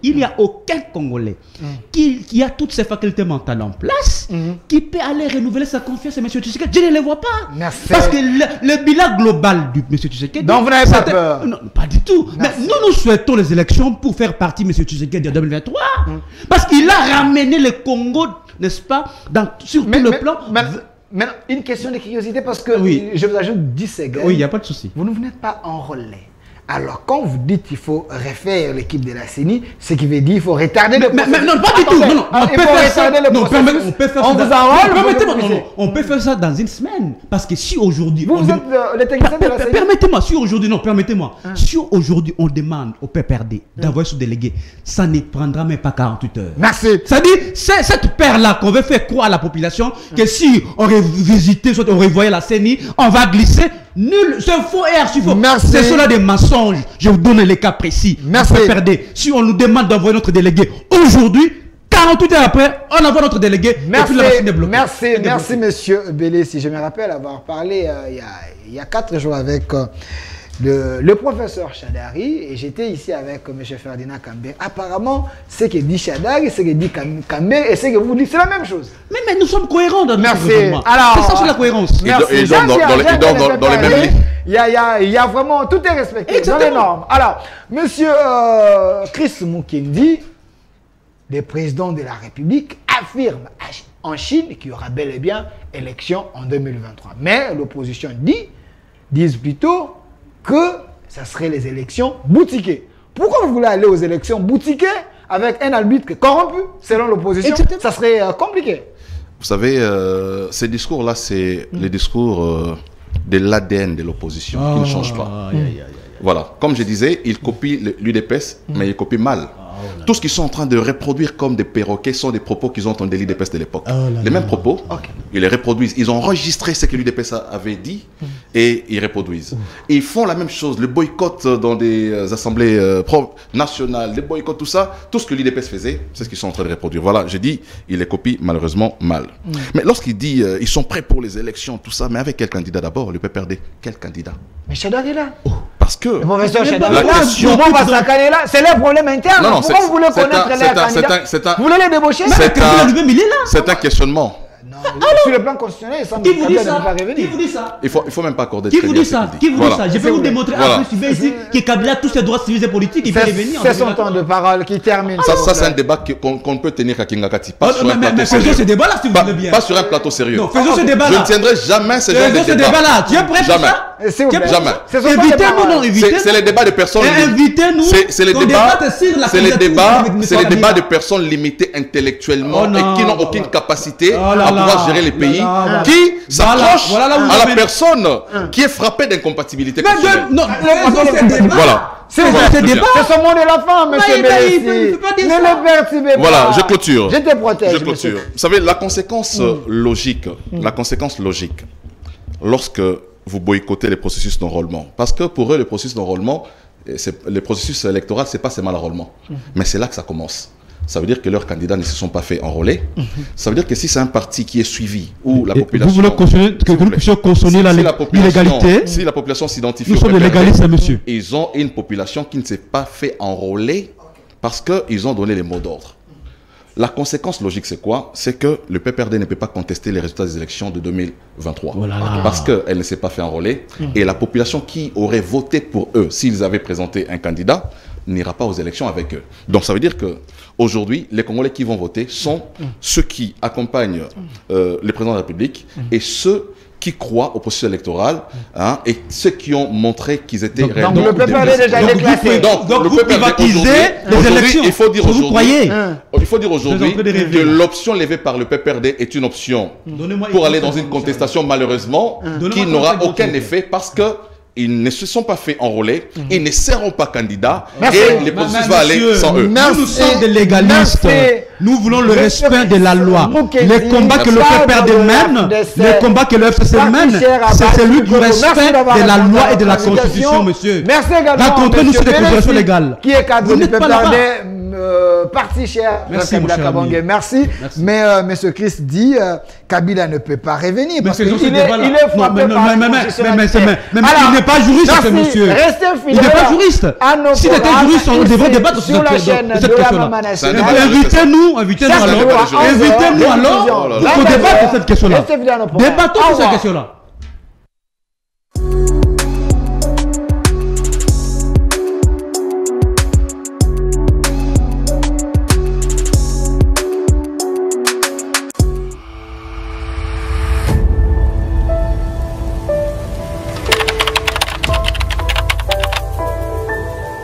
il n'y a aucun Congolais qui a toutes ses facultés mentales en place, qui peut aller renouveler sa confiance à M. Tshisekedi. Je ne les vois pas. Merci. Parce que le bilan global du M. Tshisekedi... Donc vous n'avez pas peur? Non, pas du tout. Merci. Mais nous souhaitons les élections pour faire partie de M. Tshisekedi en 2023. Parce qu'il a ramené le Congo, n'est-ce pas, sur tout le plan... Maintenant, une question de curiosité parce que je vous ajoute 10 secondes. Oui, il n'y a pas de souci. Vous ne n'êtes pas enrôlé. Alors, quand vous dites qu'il faut refaire l'équipe de la CENI, ce qui veut dire qu'il faut retarder le processus. Mais non, pas du tout. Non, on peut faire ça. On peut faire ça. On vous enrôle. On peut faire ça dans une semaine. Parce que si aujourd'hui... Vous êtes le technicien de la CENI. Permettez-moi, si aujourd'hui... Non, permettez-moi. Si aujourd'hui on demande au PPRD d'envoyer son délégué, ça ne prendra même pas 48 heures. Merci. C'est-à-dire, c'est cette paire-là qu'on veut faire croire à la population que si on revisitait, soit on revoyait la CENI, on va glisser. Nul, c'est faux et archi faux. C'est cela des mensonges. Je vous donne les cas précis. Merci. Si on nous demande d'envoyer notre délégué aujourd'hui, 48 heures après, on envoie notre délégué. Merci, et puis la machine est bloquée. Merci monsieur Bélé. Si je me rappelle avoir parlé il y a 4 jours avec le professeur Chadari et j'étais ici avec M. Ferdinand Kambé. Apparemment, ce que dit Chadari, ce que dit Kambé et ce que vous dites, c'est la même chose. Mais nous sommes cohérents dans notre raisonnement. Alors, c'est ça, c'est la cohérence. Et dans les mêmes lits. Il y a vraiment, tout est respecté. Exactement. Dans les normes. Alors, monsieur Chris Mukendi, le président de la République, affirme en Chine qu'il y aura bel et bien élection en 2023. Mais l'opposition disent plutôt que ça serait les élections boutiquées. Pourquoi vous voulez aller aux élections boutiquées avec un arbitre corrompu, selon l'opposition? Ça serait compliqué. Vous savez, ces discours-là, c'est les discours de l'ADN de l'opposition qui ne change pas. Voilà, comme je disais, ils copient l'UDPS, mais ils copient mal. Tout ce qu'ils sont en train de reproduire comme des perroquets sont des propos qu'ils ont entendus de l'UDPS de l'époque. Les mêmes propos, ils les reproduisent. Ils ont enregistré ce que l'UDPS avait dit et ils reproduisent. Et ils font la même chose, le boycott dans des assemblées nationales, le boycott, tout ça, tout ce que l'UDPS faisait, c'est ce qu'ils sont en train de reproduire. Voilà, j'ai dit, ils les copient malheureusement mal. Mais lorsqu'il dit, ils sont prêts pour les élections, tout ça, mais avec quel candidat d'abord? Le PPRD, quel candidat? Mais Chadari est là. Parce que le professeur Chadari la question... c'est leur problème interne. Non, pourquoi vous voulez connaître les candidats? Vous voulez les débaucher? C'est un questionnement. Sur le plan constitutionnel, ça qui vous dit ça? Qui vous dit ça? Il faut même pas accorder. Qui vous dit ça? Qui vous dit ça? Je vais vous démontrer après ici que Kabila a tous ses droits civils et politiques. Il peut revenir. C'est son temps de parole qui termine. Ça c'est un débat qu'on peut tenir à Kingakati. Mais faisons ce débat-là si vous voulez bien. Pas sur un plateau sérieux. Non, faisons ce débat-là. Je ne tiendrai jamais ce genre de débat-là. Tu es prêt pour ça? Jamais. Évitez-nous, non, évitez-nous. C'est les débats de personnes. Invitez-nous. C'est les débats de personnes limitées intellectuellement et qui n'ont aucune capacité à pouvoir gérer les pays, qui s'approchent à la personne qui est frappée d'incompatibilité constitutionnelle. Voilà. C'est ce monde de la femme, monsieur Bélessi. Ne le perturbez pas. Voilà, je clôture. Je te protège. Je clôture. Vous savez, la conséquence logique, lorsque vous boycottez les processus d'enrôlement, parce que pour eux, le processus d'enrôlement, le processus électoral, c'est pas seulement l'enrôlement, mais c'est là que ça commence. ça veut dire que leurs candidats ne se sont pas fait enrôler. Ça veut dire que si c'est un parti qui est suivi, où la population... Vous voulez que nous puissions cautionner l'illégalité? Si la population s'identifie... Nous sommes des légalistes, monsieur. Ils ont une population qui ne s'est pas fait enrôler parce qu'ils ont donné les mots d'ordre. La conséquence logique, c'est quoi? C'est que le PPRD ne peut pas contester les résultats des élections de 2023. Voilà. Parce qu'elle ne s'est pas fait enrôler. Et la population qui aurait voté pour eux, s'ils avaient présenté un candidat, n'ira pas aux élections avec eux. Donc ça veut dire qu'aujourd'hui, les Congolais qui vont voter sont ceux qui accompagnent le président de la République et ceux qui croient au processus électoral et ceux qui ont montré qu'ils étaient réellement... Donc le PPRD est déjà déclassé. Donc vous privatisez les élections. Il faut dire aujourd'hui que l'option levée par le PPRD est une option pour aller dans une contestation malheureusement qui n'aura aucun effet parce que ils ne se sont pas fait enrôler, ils ne seront pas candidats et le processus va aller sans eux. Nous sommes des légalistes. Nous voulons le respect de la loi. Les combats que le PPRD mène, les combats que le FCC mène, c'est celui du respect de la loi et de la Constitution, monsieur. Merci également. Rencontrez-nous sur des propositions légales. Qui est cadre du PPRD, parti cher. Merci, mon cher ami. Merci. Mais M. Christ dit Kabila ne peut pas revenir parce qu'il est frappé par la constitutionnalité. Mais il n'est pas juriste, ce monsieur. Restez fidèles. Il n'est pas juriste. S'il était juriste, on devrait débattre sur la chaîne de la Maman Nationale. Invitez-nous alors. Invitez-nous alors pour débattre de cette question-là. Débattons sur cette question-là.